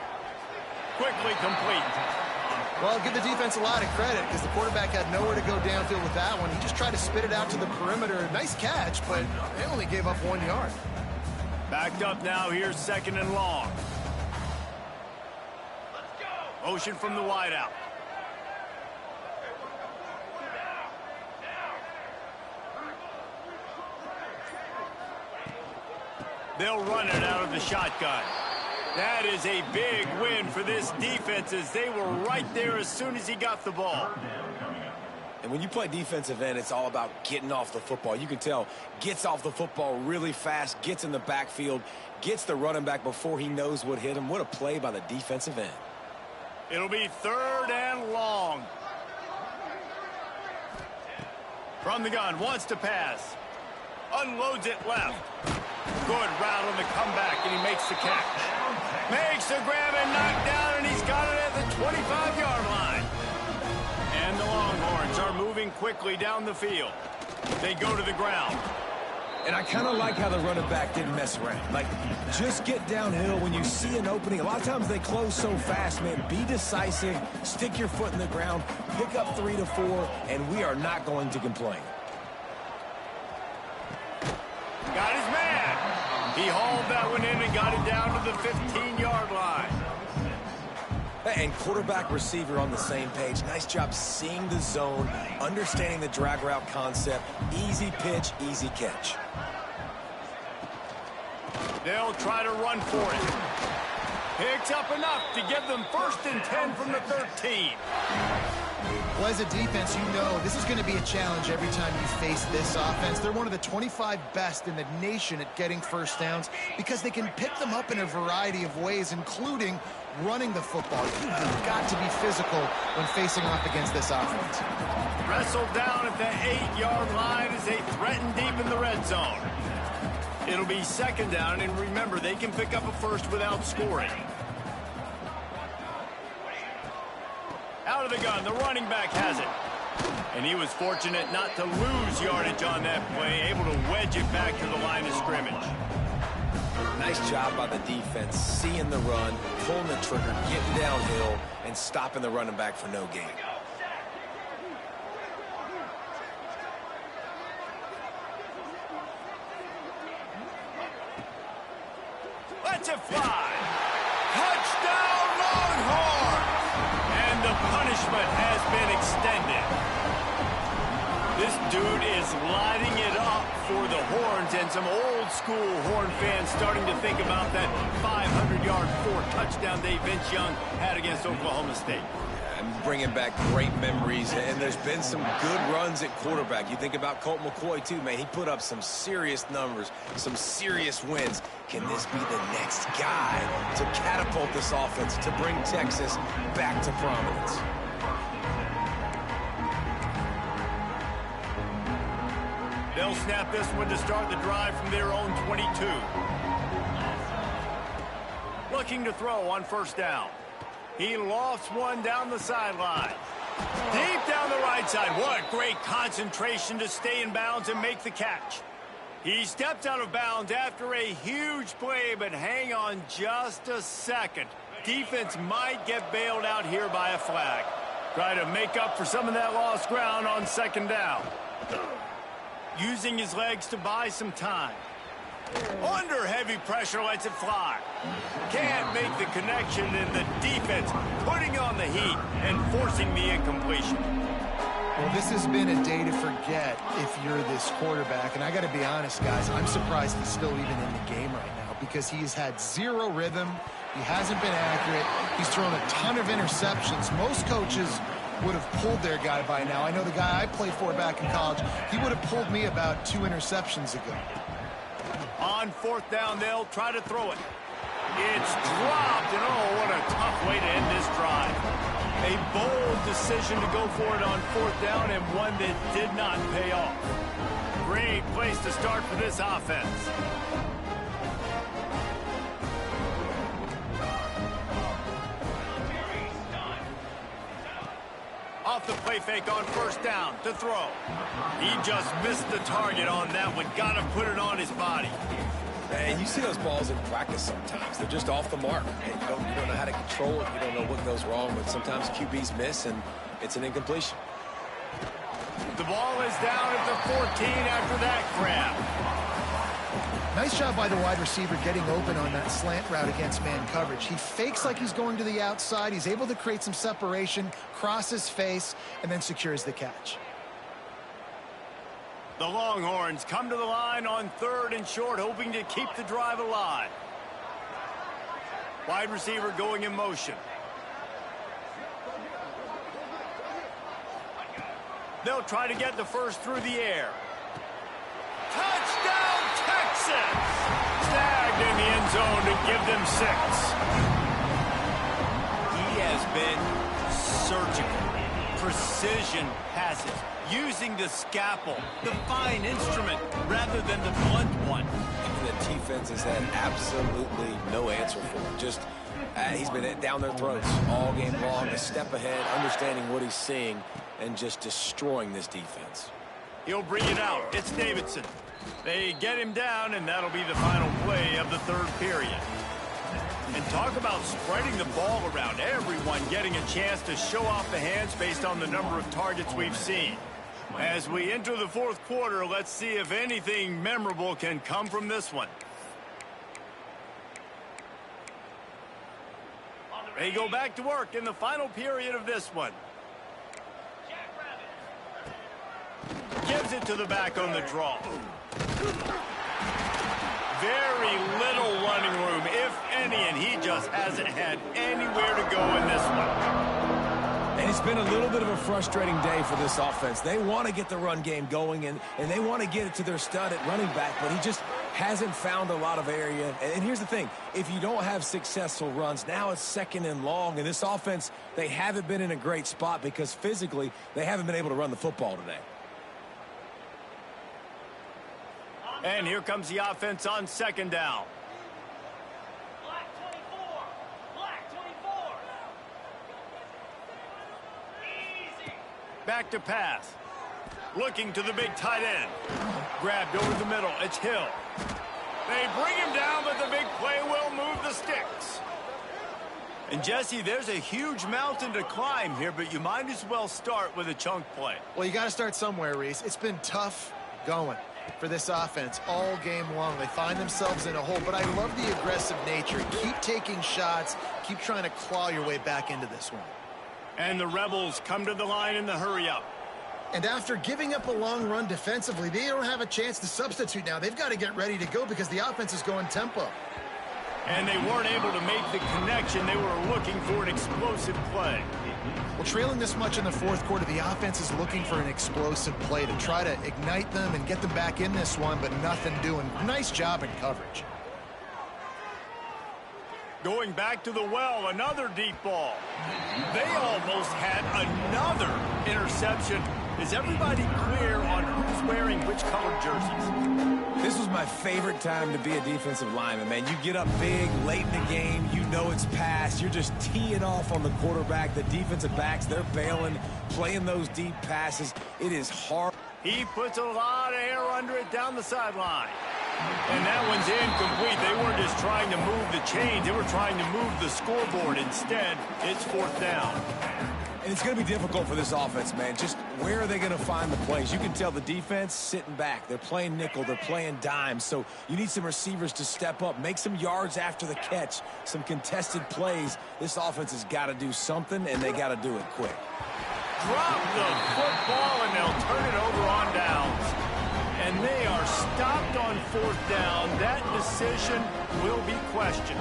Quickly complete. Well, I'll give the defense a lot of credit because the quarterback had nowhere to go downfield with that one. He just tried to spit it out to the perimeter. Nice catch, but they only gave up 1 yard. Backed up now. Here's second and long. Motion from the wideout. They'll run it out of the shotgun. That is a big win for this defense as they were right there as soon as he got the ball. And when you play defensive end, it's all about getting off the football. You can tell, gets off the football really fast, gets in the backfield, gets the running back before he knows what hit him. What a play by the defensive end. It'll be third and long. From the gun, wants to pass. Unloads it left. Good route on the comeback, and he makes the catch. Makes the grab and knock down, and he's got it at the 25-yard line. And the Longhorns are moving quickly down the field. They go to the ground. And I kind of like how the running back didn't mess around. Like, just get downhill when you see an opening. A lot of times they close so fast, man. Be decisive, stick your foot in the ground, pick up 3 to 4, and we are not going to complain. Got his man. He hauled that one in and got it down to the 15-yard line. And quarterback receiver on the same page. Nice job seeing the zone, understanding the drag route concept. Easy pitch, easy catch. They'll try to run for it. Picks up enough to give them 1st and 10 from the 13. Well, as a defense, you know this is going to be a challenge every time you face this offense. They're one of the 25 best in the nation at getting first downs because they can pick them up in a variety of ways, including running the football. You have got to be physical when facing off against this offense. Wrestled down at the 8-yard line as they threaten deep in the red zone. It'll be second down, and remember, they can pick up a first without scoring. Out of the gun, the running back has it. And he was fortunate not to lose yardage on that play, able to wedge it back to the line of scrimmage. Nice job by the defense, seeing the run, pulling the trigger, getting downhill, and stopping the running back for no gain. Let's it fly. Touchdown, Longhorns! And the punishment has been extended. This dude is lighting it up for the Horns, and some old school Horn fans starting to think about that 500-yard 4-touchdown day Vince Young had against Oklahoma State. I'm bringing back great memories, and there's been some good runs at quarterback. You think about Colt McCoy, too, man. He put up some serious numbers, some serious wins. Can this be the next guy to catapult this offense, to bring Texas back to prominence? They'll snap this one to start the drive from their own 22. looking to throw on first down. He lofts one down the sideline. Deep down the right side. What great concentration to stay in bounds and make the catch. He steps out of bounds after a huge play, but hang on just a second. Defense might get bailed out here by a flag. Try to make up for some of that lost ground on second down. Using his legs to buy some time. Under heavy pressure, lets it fly. Can't make the connection, and the defense putting on the heat and forcing the incompletion. Well, this has been a day to forget if you're this quarterback. And I got to be honest, guys, I'm surprised he's still even in the game right now because he has had zero rhythm. He hasn't been accurate. He's thrown a ton of interceptions. Most coaches would have pulled their guy by now. I know the guy I played for back in college, he would have pulled me about 2 interceptions ago. On fourth down, they'll try to throw it. It's dropped, and oh, what a tough way to end this drive. A bold decision to go for it on fourth down, and one that did not pay off. Great place to start for this offense. Off the play fake on first down to throw. He just missed the target on that one. Got to put it on his body. And you see those balls in practice sometimes. They're just off the mark. And you don't know how to control it. You don't know what goes wrong. But sometimes QBs miss, and it's an incompletion. The ball is down at the 14 after that grab. Nice job by the wide receiver getting open on that slant route against man coverage. He fakes like he's going to the outside. He's able to create some separation, cross his face, and then secures the catch. The Longhorns come to the line on third and short, hoping to keep the drive alive. Wide receiver going in motion. They'll try to get the first through the air. Touchdown, Texas! Snagged in the end zone to give them 6. He has been surgical. Precision passes. Using the scalpel, the fine instrument, rather than the blunt one. The defense has had absolutely no answer for him. Just, he's been down their throats all game long, a step ahead, understanding what he's seeing, and just destroying this defense. He'll bring it out. It's Davidson. They get him down, and that'll be the final play of the third period. And talk about spreading the ball around. Everyone getting a chance to show off the hands based on the number of targets we've seen. As we enter the fourth quarter, let's see if anything memorable can come from this one. They go back to work in the final period of this one. Gives it to the back on the draw. Very little running room, if any, and he just hasn't had anywhere to go in this one. And it's been a little bit of a frustrating day for this offense. They want to get the run game going, and they want to get it to their stud at running back, but he just hasn't found a lot of area. And here's the thing. If you don't have successful runs, now it's second and long. And this offense, they haven't been in a great spot because physically they haven't been able to run the football today. And here comes the offense on second down. Black 24. Black 24. Easy. Back to pass. Looking to the big tight end. Grabbed over the middle. It's Hill. They bring him down, but the big play will move the sticks. And, Jesse, there's a huge mountain to climb here, but you might as well start with a chunk play. Well, you got to start somewhere, Reese. It's been tough going for this offense all game long. They find themselves in a hole, but I love the aggressive nature. Keep taking shots. Keep trying to claw your way back into this one. And the Rebels come to the line in the hurry-up. And after giving up a long run defensively, they don't have a chance to substitute now. They've got to get ready to go because the offense is going tempo. And they weren't able to make the connection. They were looking for an explosive play. Well, trailing this much in the fourth quarter, the offense is looking for an explosive play to try to ignite them and get them back in this one, but nothing doing. Nice job in coverage. Going back to the well, another deep ball. They almost had another interception. Is everybody clear on who's wearing which colored jerseys? This was my favorite time to be a defensive lineman, man. You get up big, late in the game, you know it's past. You're just teeing off on the quarterback. The defensive backs, they're bailing, playing those deep passes. It is hard. He puts a lot of air under it down the sideline. And that one's incomplete. They weren't just trying to move the chains. They were trying to move the scoreboard. Instead, it's 4th down. And it's going to be difficult for this offense, man. Just where are they going to find the plays? You can tell the defense sitting back. They're playing nickel. They're playing dime. So you need some receivers to step up, make some yards after the catch, some contested plays. This offense has got to do something, and they got to do it quick. Drop the football, and they'll turn it over on downs. And they are stopped on 4th down. That decision will be questioned.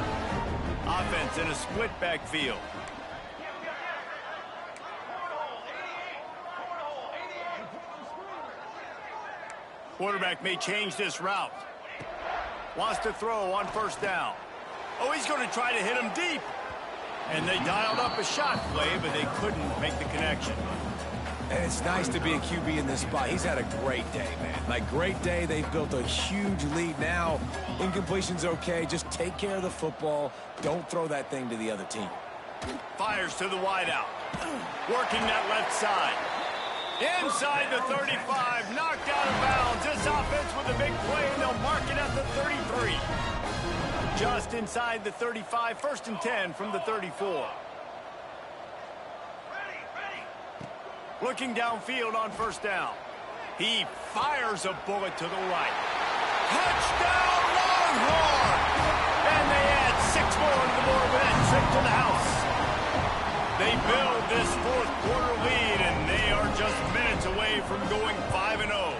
Offense in a split backfield. Quarterback may change this route. Wants to throw on 1st down. Oh, he's going to try to hit him deep. And they dialed up a shot play, but they couldn't make the connection. And it's nice to be a QB in this spot. He's had a great day, man. Like, great day. They've built a huge lead now. Incompletion's okay. Just take care of the football. Don't throw that thing to the other team. Fires to the wideout. Working that left side. Inside the 35. Knocked out of bounds. This offense with a big play, and they'll mark it at the 33. Just inside the 35. 1st and 10 from the 34. Looking downfield on 1st down. He fires a bullet to the right. Touchdown, Longhorn! And they add 6 more to the board with that trip to the house. They build this 4th quarter lead, and they are just minutes away from going 5-0.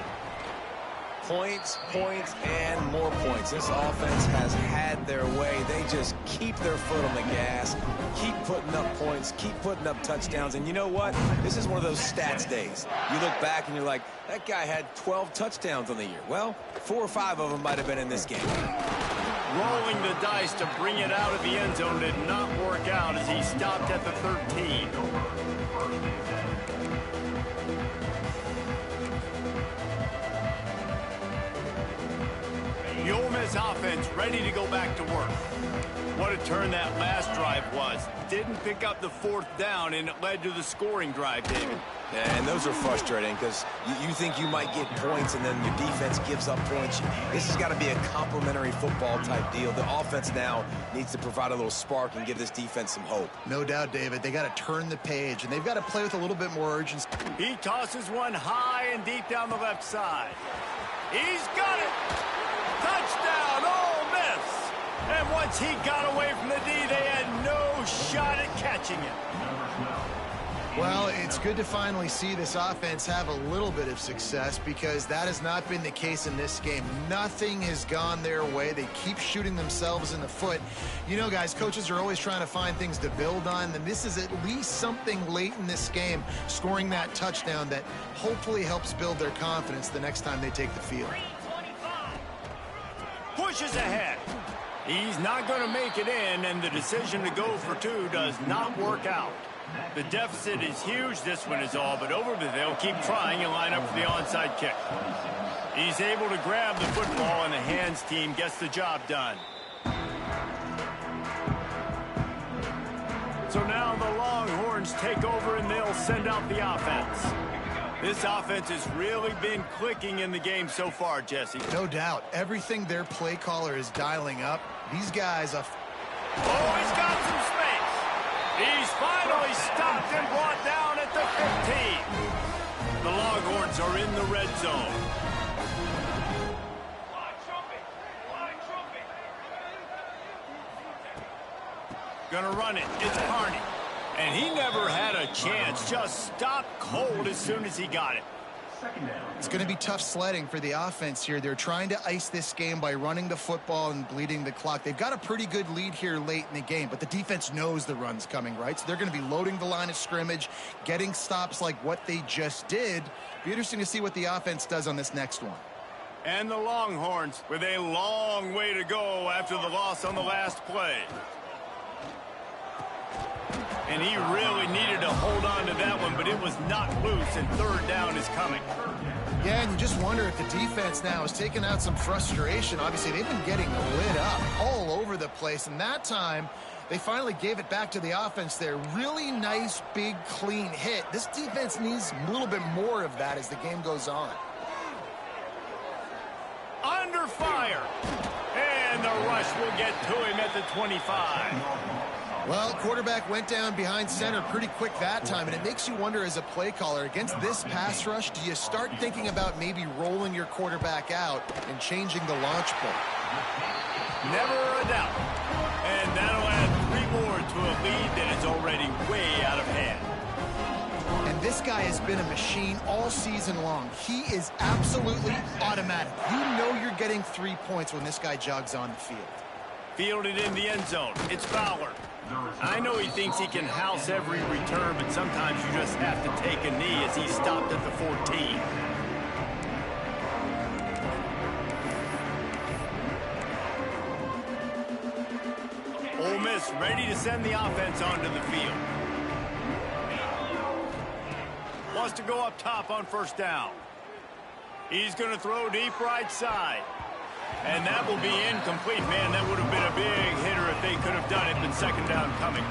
Points, points, and more points. This offense has had their way. They just keep their foot on the gas, keep putting up points, keep putting up touchdowns. And you know what? This is one of those stats days. You look back and you're like, that guy had 12 touchdowns on the year. Well, 4 or 5 of them might have been in this game. Rolling the dice to bring it out of the end zone did not work out as he stopped at the 13. The Ole Miss offense ready to go back to work. What a turn that last drive was. Didn't pick up the 4th down, and it led to the scoring drive, David. Yeah, and those are frustrating because you think you might get points and then your defense gives up points. This has got to be a complimentary football type deal. The offense now needs to provide a little spark and give this defense some hope. No doubt, David. They got to turn the page, and they've got to play with a little bit more urgency. He tosses one high and deep down the left side. He's got it. Touchdown, Ole Miss. And once he got away from the D, they had no shot at catching him. Well, it's good to finally see this offense have a little bit of success because that has not been the case in this game. Nothing has gone their way. They keep shooting themselves in the foot. You know, guys, coaches are always trying to find things to build on, and this is at least something late in this game, scoring that touchdown that hopefully helps build their confidence the next time they take the field. Pushes ahead. He's not going to make it in, and the decision to go for 2 does not work out. The deficit is huge. This one is all but over, but they'll keep trying and line up for the onside kick. He's able to grab the football, and the hands team gets the job done. So now the Longhorns take over, and they'll send out the offense. This offense has really been clicking in the game so far, Jesse. No doubt. Everything their play caller is dialing up, these guys are... Oh, he's got some space. He's finally stopped and brought down at the 15. The Longhorns are in the red zone. Gonna run it. It's Carney. And he never had a chance. Just stopped cold as soon as he got it. It's going to be tough sledding for the offense here. They're trying to ice this game by running the football and bleeding the clock. They've got a pretty good lead here late in the game, but the defense knows the run's coming, right? So they're going to be loading the line of scrimmage, getting stops like what they just did. Be interesting to see what the offense does on this next one. And the Longhorns with a long way to go after the loss on the last play. And he really needed to hold on to that one, but it was not loose, and 3rd down is coming. Yeah, and you just wonder if the defense now is taking out some frustration. Obviously, they've been getting lit up all over the place, and that time they finally gave it back to the offense there. Really nice, big, clean hit. This defense needs a little bit more of that as the game goes on. Under fire. And the rush will get to him at the 25. Well, quarterback went down behind center pretty quick that time, and it makes you wonder as a play caller, against this pass rush, do you start thinking about maybe rolling your quarterback out and changing the launch point? Never a doubt. And that'll add 3 more to a lead that is already way out of hand. And this guy has been a machine all season long. He is absolutely automatic. You know you're getting 3 points when this guy jogs on the field. Fielded in the end zone. It's Fowler. I know he thinks he can house every return, but sometimes you just have to take a knee as he stopped at the 14. Ole Miss ready to send the offense onto the field. Wants to go up top on first down. He's going to throw deep right side. And that will be incomplete. Man, that would have been a big hitter if they could have done it, but second down coming.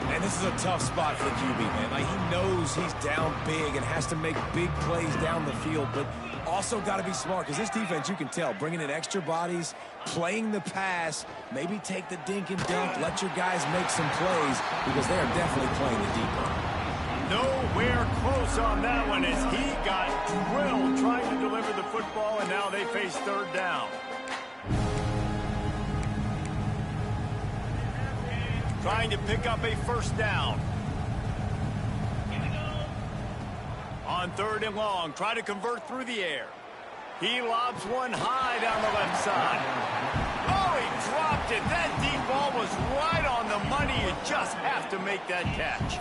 And this is a tough spot for the QB, man. Like, he knows he's down big and has to make big plays down the field, but also got to be smart, because this defense, you can tell, bringing in extra bodies, playing the pass, maybe take the dink and dunk, let your guys make some plays, because they are definitely playing the deep end. Nowhere close on that one as he got drilled trying to deliver the football, and now they face third down. Trying to pick up a first down. On third and long, try to convert through the air. He lobs one high down the left side. Oh, he dropped it. That deep ball was right on the money. You just have to make that catch.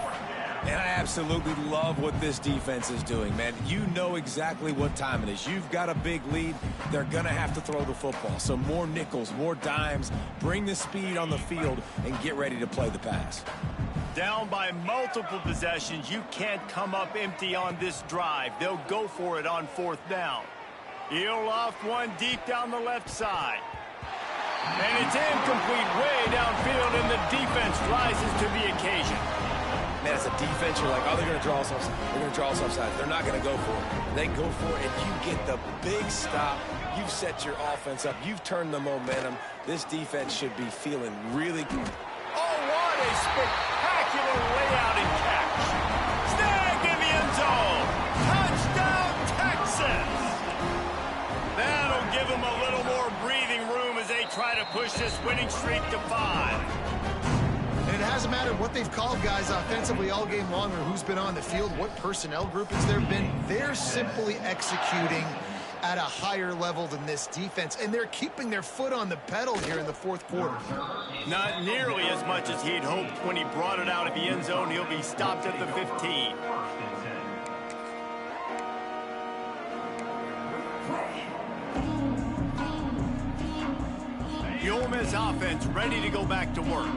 And I absolutely love what this defense is doing, man. You know exactly what time it is. You've got a big lead. They're going to have to throw the football. So more nickels, more dimes, bring the speed on the field, and get ready to play the pass. Down by multiple possessions. You can't come up empty on this drive. They'll go for it on fourth down. He'll loft one deep down the left side. And it's incomplete way downfield, and the defense rises to the occasion. Man, as a defense, you're like, oh, they're going to draw us off. They're going to draw us offside. They're not going to go for it. They go for it, and you get the big stop. You've set your offense up. You've turned the momentum. This defense should be feeling really good. Oh, what a spectacular layout and catch. Snagged in the end zone. Touchdown, Texas. That'll give them a little more breathing room as they try to push this winning streak to 5. And it hasn't mattered what they've called guys offensively all game long or who's been on the field, what personnel group has there been. They're simply executing at a higher level than this defense, and they're keeping their foot on the pedal here in the fourth quarter. Not nearly as much as he'd hoped when he brought it out of the end zone. He'll be stopped at the 15. The Ole Miss offense ready to go back to work.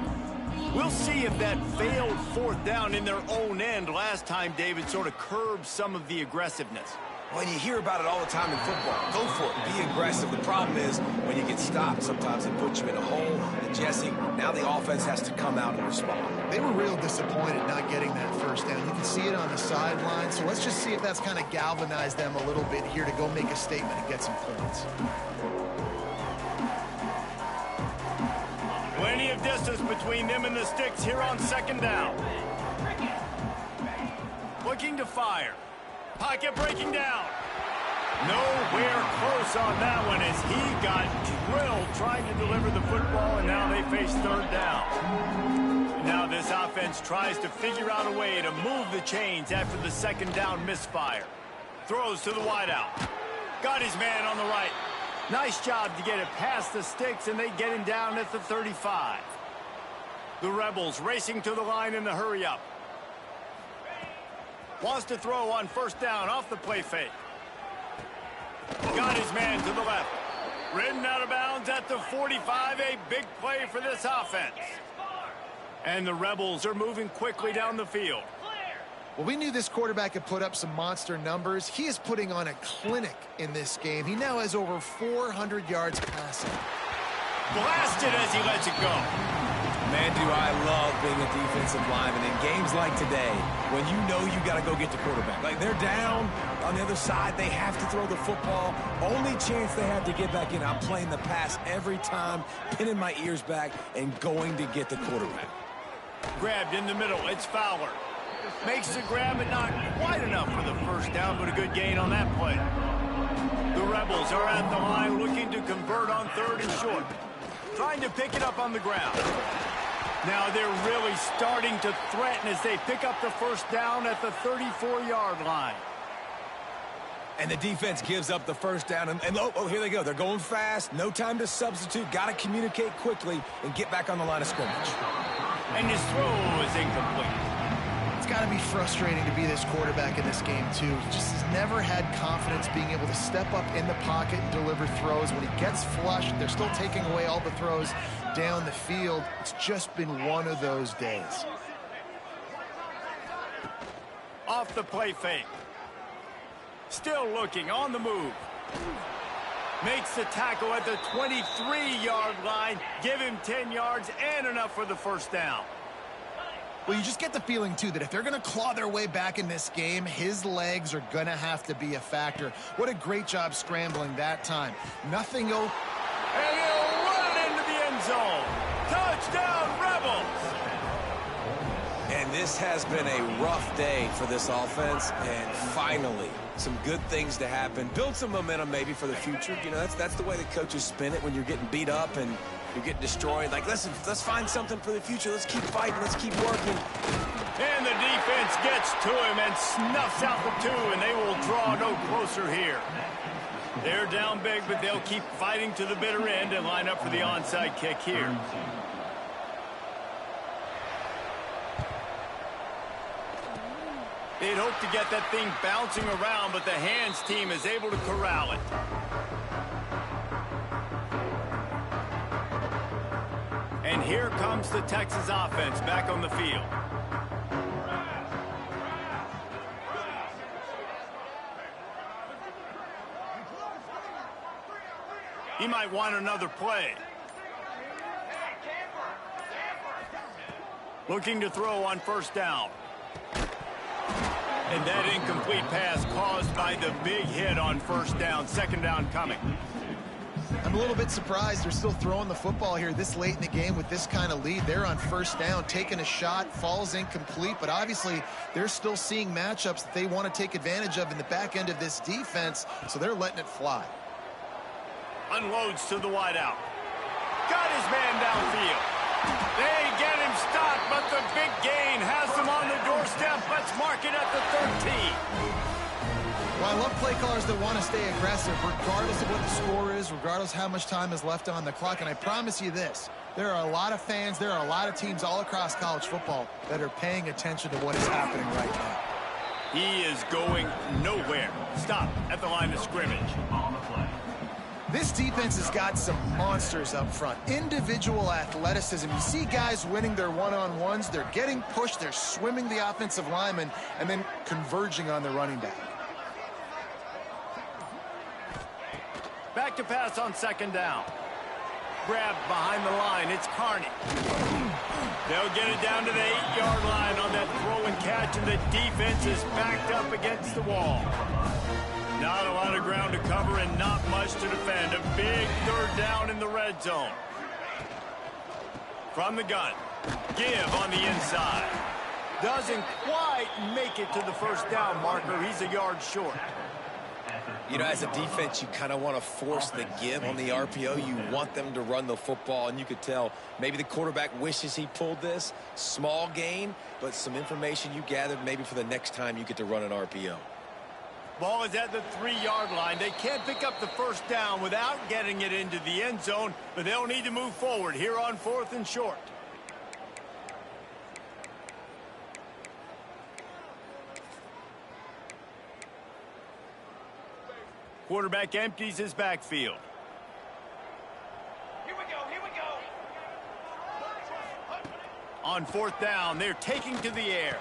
We'll see if that failed fourth down in their own end last time, David, sort of curbed some of the aggressiveness. Well, you hear about it all the time in football. Go for it. Be aggressive. The problem is when you get stopped, sometimes it puts you in a hole. And, Jesse, now the offense has to come out and respond. They were real disappointed not getting that first down. You can see it on the sideline. So let's just see if that's kind of galvanized them a little bit here to go make a statement and get some points. Plenty of distance between them and the sticks here on second down. Looking to fire. Pocket breaking down. Nowhere close on that one as he got drilled trying to deliver the football, and now they face third down. Now this offense tries to figure out a way to move the chains after the second down misfire. Throws to the wideout. Got his man on the right. Nice job to get it past the sticks, and they get him down at the 35. The Rebels racing to the line in the hurry-up. Wants to throw on first down off the play fake. Got his man to the left. Ridden out of bounds at the 45. A big play for this offense. And the Rebels are moving quickly down the field. Well, we knew this quarterback could put up some monster numbers. He is putting on a clinic in this game. He now has over 400 yards passing. Blasted as he lets it go. Man, do I love being a defensive lineman in games like today when you know you got to go get the quarterback. Like, they're down on the other side. They have to throw the football. Only chance they have to get back in. I'm playing the pass every time, pinning my ears back, and going to get the quarterback. Grabbed in the middle. It's Fowler. Makes the grab, but not quite enough for the first down, but a good gain on that play. The Rebels are at the line looking to convert on 3rd and short. Trying to pick it up on the ground. Now they're really starting to threaten as they pick up the first down at the 34-yard line. And the defense gives up the first down. And oh, here they go. They're going fast. No time to substitute. Got to communicate quickly and get back on the line of scrimmage. And his throw is incomplete. It's got to be frustrating to be this quarterback in this game, too. He just has never had confidence being able to step up in the pocket and deliver throws. When he gets flushed, they're still taking away all the throws down the field. It's just been one of those days. Off the play fake. Still looking on the move. Makes the tackle at the 23-yard line. Give him 10 yards and enough for the first down. Well, you just get the feeling, too, that if they're going to claw their way back in this game, his legs are going to have to be a factor. What a great job scrambling that time. Nothing open. And he'll run it into the end zone. Touchdown, Rebels! And this has been a rough day for this offense, and finally, some good things to happen. Build some momentum maybe for the future. You know, that's the way the coaches spin it when you're getting beat up and you're getting destroyed. Like, listen, let's find something for the future. Let's keep fighting. Let's keep working. And the defense gets to him and snuffs out the 2, and they will draw no closer here. They're down big, but they'll keep fighting to the bitter end and line up for the onside kick here. They'd hope to get that thing bouncing around, but the hands team is able to corral it. And here comes the Texas offense back on the field. He might want another play. Looking to throw on first down. And that incomplete pass caused by the big hit on first down. Second down coming. I'm a little bit surprised they're still throwing the football here this late in the game with this kind of lead. They're on first down, taking a shot, falls incomplete, but obviously they're still seeing matchups that they want to take advantage of in the back end of this defense, so they're letting it fly. Unloads to the wideout. Got his man downfield. They get him stopped, but the big gain has them on the doorstep. Let's mark it at the 13. Well, I love play callers that want to stay aggressive, regardless of what the score is, regardless how much time is left on the clock. And I promise you this, there are a lot of fans, there are a lot of teams all across college football that are paying attention to what is happening right now. He is going nowhere. Stop at the line of scrimmage. This defense has got some monsters up front. Individual athleticism. You see guys winning their one-on-ones. They're getting pushed. They're swimming the offensive lineman and then converging on the running back. Back to pass on second down. Grabbed behind the line. It's Carney. They'll get it down to the 8-yard line on that throw and catch, and the defense is backed up against the wall. Not a lot of ground to cover and not much to defend. A big third down in the red zone. From the gun. Give on the inside. Doesn't quite make it to the first down marker. He's a yard short. You know, as a defense, you kind of want to force the give on the RPO. You want them to run the football, and you could tell maybe the quarterback wishes he pulled this. Small gain, but some information you gathered maybe for the next time you get to run an RPO. Ball is at the 3-yard line. They can't pick up the first down without getting it into the end zone, but they'll need to move forward here on 4th and short. Quarterback empties his backfield. Here we go, here we go. On 4th down, they're taking to the air.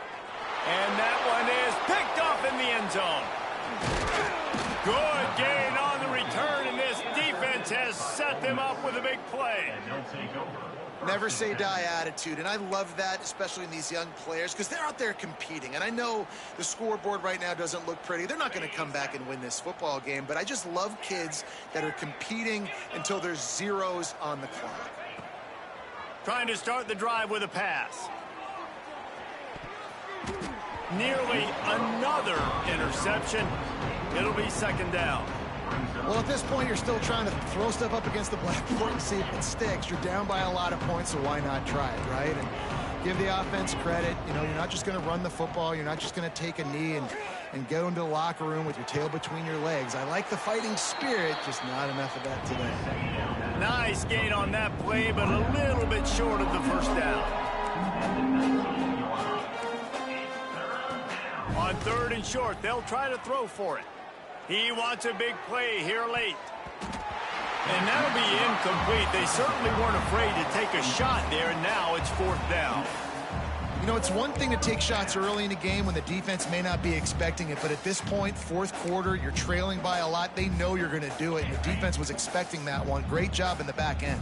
And that one is picked off in the end zone. Good gain on the return, and this defense has set them up with a big play. Never say die attitude, and I love that, especially in these young players, because they're out there competing. And I know the scoreboard right now doesn't look pretty. They're not going to come back and win this football game, but I just love kids that are competing until there's zeros on the clock. Trying to start the drive with a pass. Nearly another interception. It'll be second down. Well, at this point, you're still trying to throw stuff up against the blackboard and see if it sticks. You're down by a lot of points, so why not try it, right? And give the offense credit. You know, you're not just going to run the football. You're not just going to take a knee and go into the locker room with your tail between your legs. I like the fighting spirit, just not enough of that today. Nice gain on that play, but a little bit short of the first down. On third and short, they'll try to throw for it. He wants a big play here late. And that'll be incomplete. They certainly weren't afraid to take a shot there, and now it's fourth down. You know, it's one thing to take shots early in the game when the defense may not be expecting it, but at this point, fourth quarter, you're trailing by a lot. They know you're going to do it, and the defense was expecting that one. Great job in the back end.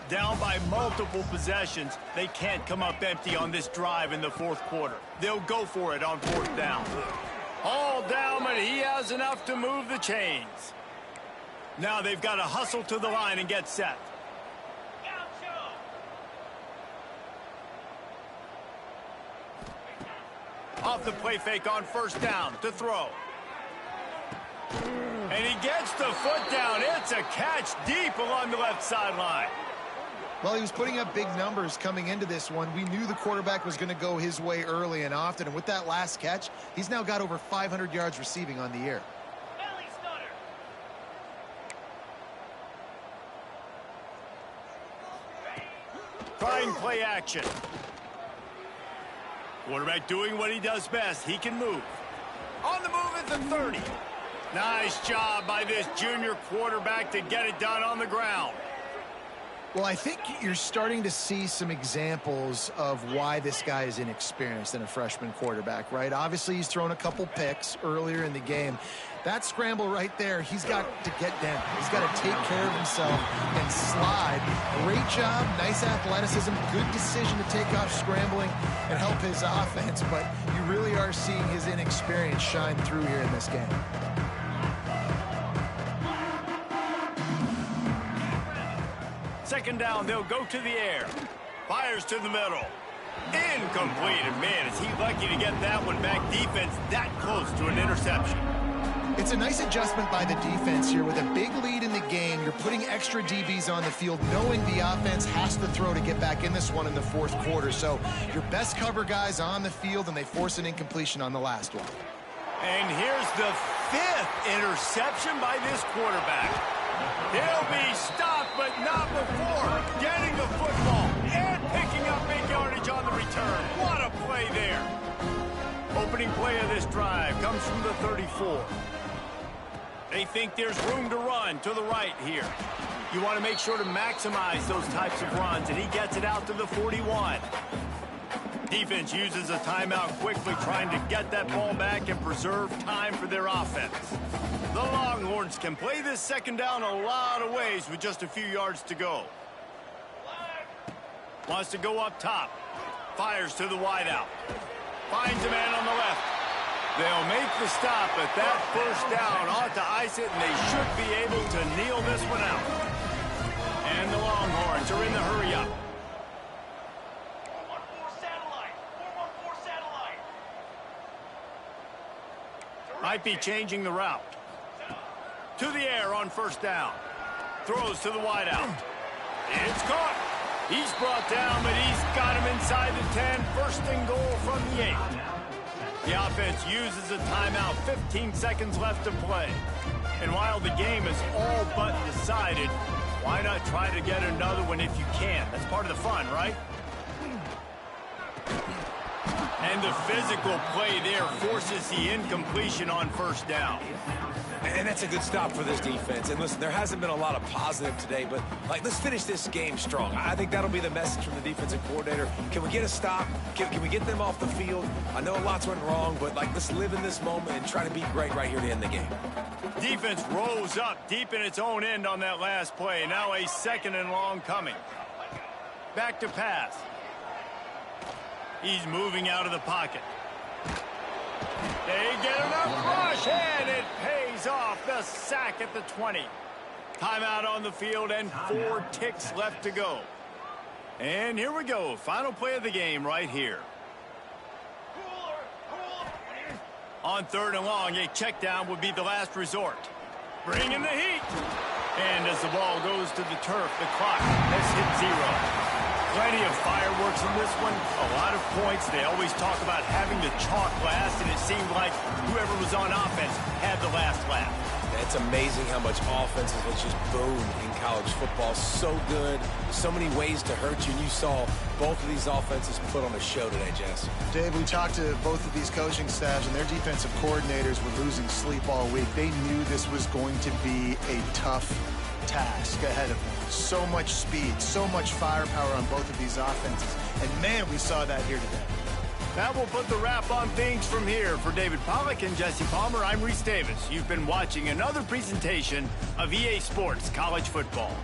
Down by multiple possessions, they can't come up empty on this drive in the fourth quarter. They'll go for it on fourth down. All down, but he has enough to move the chains. Now they've got to hustle to the line and get set. Off the play fake on first down to throw. And he gets the foot down. It's a catch deep along the left sideline. Well, he was putting up big numbers coming into this one. We knew the quarterback was going to go his way early and often, and with that last catch, he's now got over 500 yards receiving on the year. Trying play action. Quarterback doing what he does best. He can move. On the move at the 30. Nice job by this junior quarterback to get it done on the ground. Well, I think you're starting to see some examples of why this guy is inexperienced in a freshman quarterback, right? Obviously, he's thrown a couple picks earlier in the game. That scramble right there, he's got to get down. He's got to take care of himself and slide. Great job, nice athleticism, good decision to take off scrambling and help his offense, but you really are seeing his inexperience shine through here in this game. Second down, they'll go to the air. Fires to the middle. Incomplete. And man, is he lucky to get that one back. Defense that close to an interception. It's a nice adjustment by the defense here. With a big lead in the game, you're putting extra DBs on the field, knowing the offense has to throw to get back in this one in the fourth quarter. So your best cover guys on the field, and they force an incompletion on the last one. And here's the fifth interception by this quarterback. He'll be stopped, but not before getting the football and picking up big yardage on the return. What a play there. Opening play of this drive comes from the 34. They think there's room to run to the right here. You want to make sure to maximize those types of runs, and he gets it out to the 41. Defense uses a timeout quickly, trying to get that ball back and preserve time for their offense. The Longhorns can play this second down a lot of ways with just a few yards to go. Wants to go up top. Fires to the wideout. Finds a man on the left. They'll make the stop, but that first down ought to ice it, and they should be able to kneel this one out. And the Longhorns are in the hurry-up. Might be changing the route. To the air on first down. Throws to the wideout. It's caught. He's brought down, but he's got him inside the 10. First and goal from the 8. The offense uses a timeout. 15 seconds left to play. And while the game is all but decided, why not try to get another one if you can? That's part of the fun, right? And the physical play there forces the incompletion on first down. And that's a good stop for this defense. And listen, there hasn't been a lot of positive today, but let's finish this game strong. I think that'll be the message from the defensive coordinator. Can we get a stop? Can we get them off the field? I know a lot's went wrong, but let's live in this moment and try to be great right here to end the game. Defense rose up deep in its own end on that last play. Now a 2nd and long coming. Back to pass. He's moving out of the pocket. They get enough rush, and it pays off. The sack at the 20. Timeout on the field, and 4 ticks left to go. And here we go. Final play of the game right here. On 3rd and long, a check down would be the last resort. Bring in the heat. And as the ball goes to the turf, the clock has hit 0. Plenty of fireworks in this one. A lot of points. They always talk about having the chalk last, and it seemed like whoever was on offense had the last laugh. It's amazing how much offense has just boomed in college football. So good. So many ways to hurt you. And you saw both of these offenses put on a show today, Jess. Dave, we talked to both of these coaching staffs, and their defensive coordinators were losing sleep all week. They knew this was going to be a tough task ahead of them. So much speed, so much firepower on both of these offenses. And, man, we saw that here today. That will put the wrap on things from here. For David Pollack and Jesse Palmer, I'm Reese Davis. You've been watching another presentation of EA Sports College Football.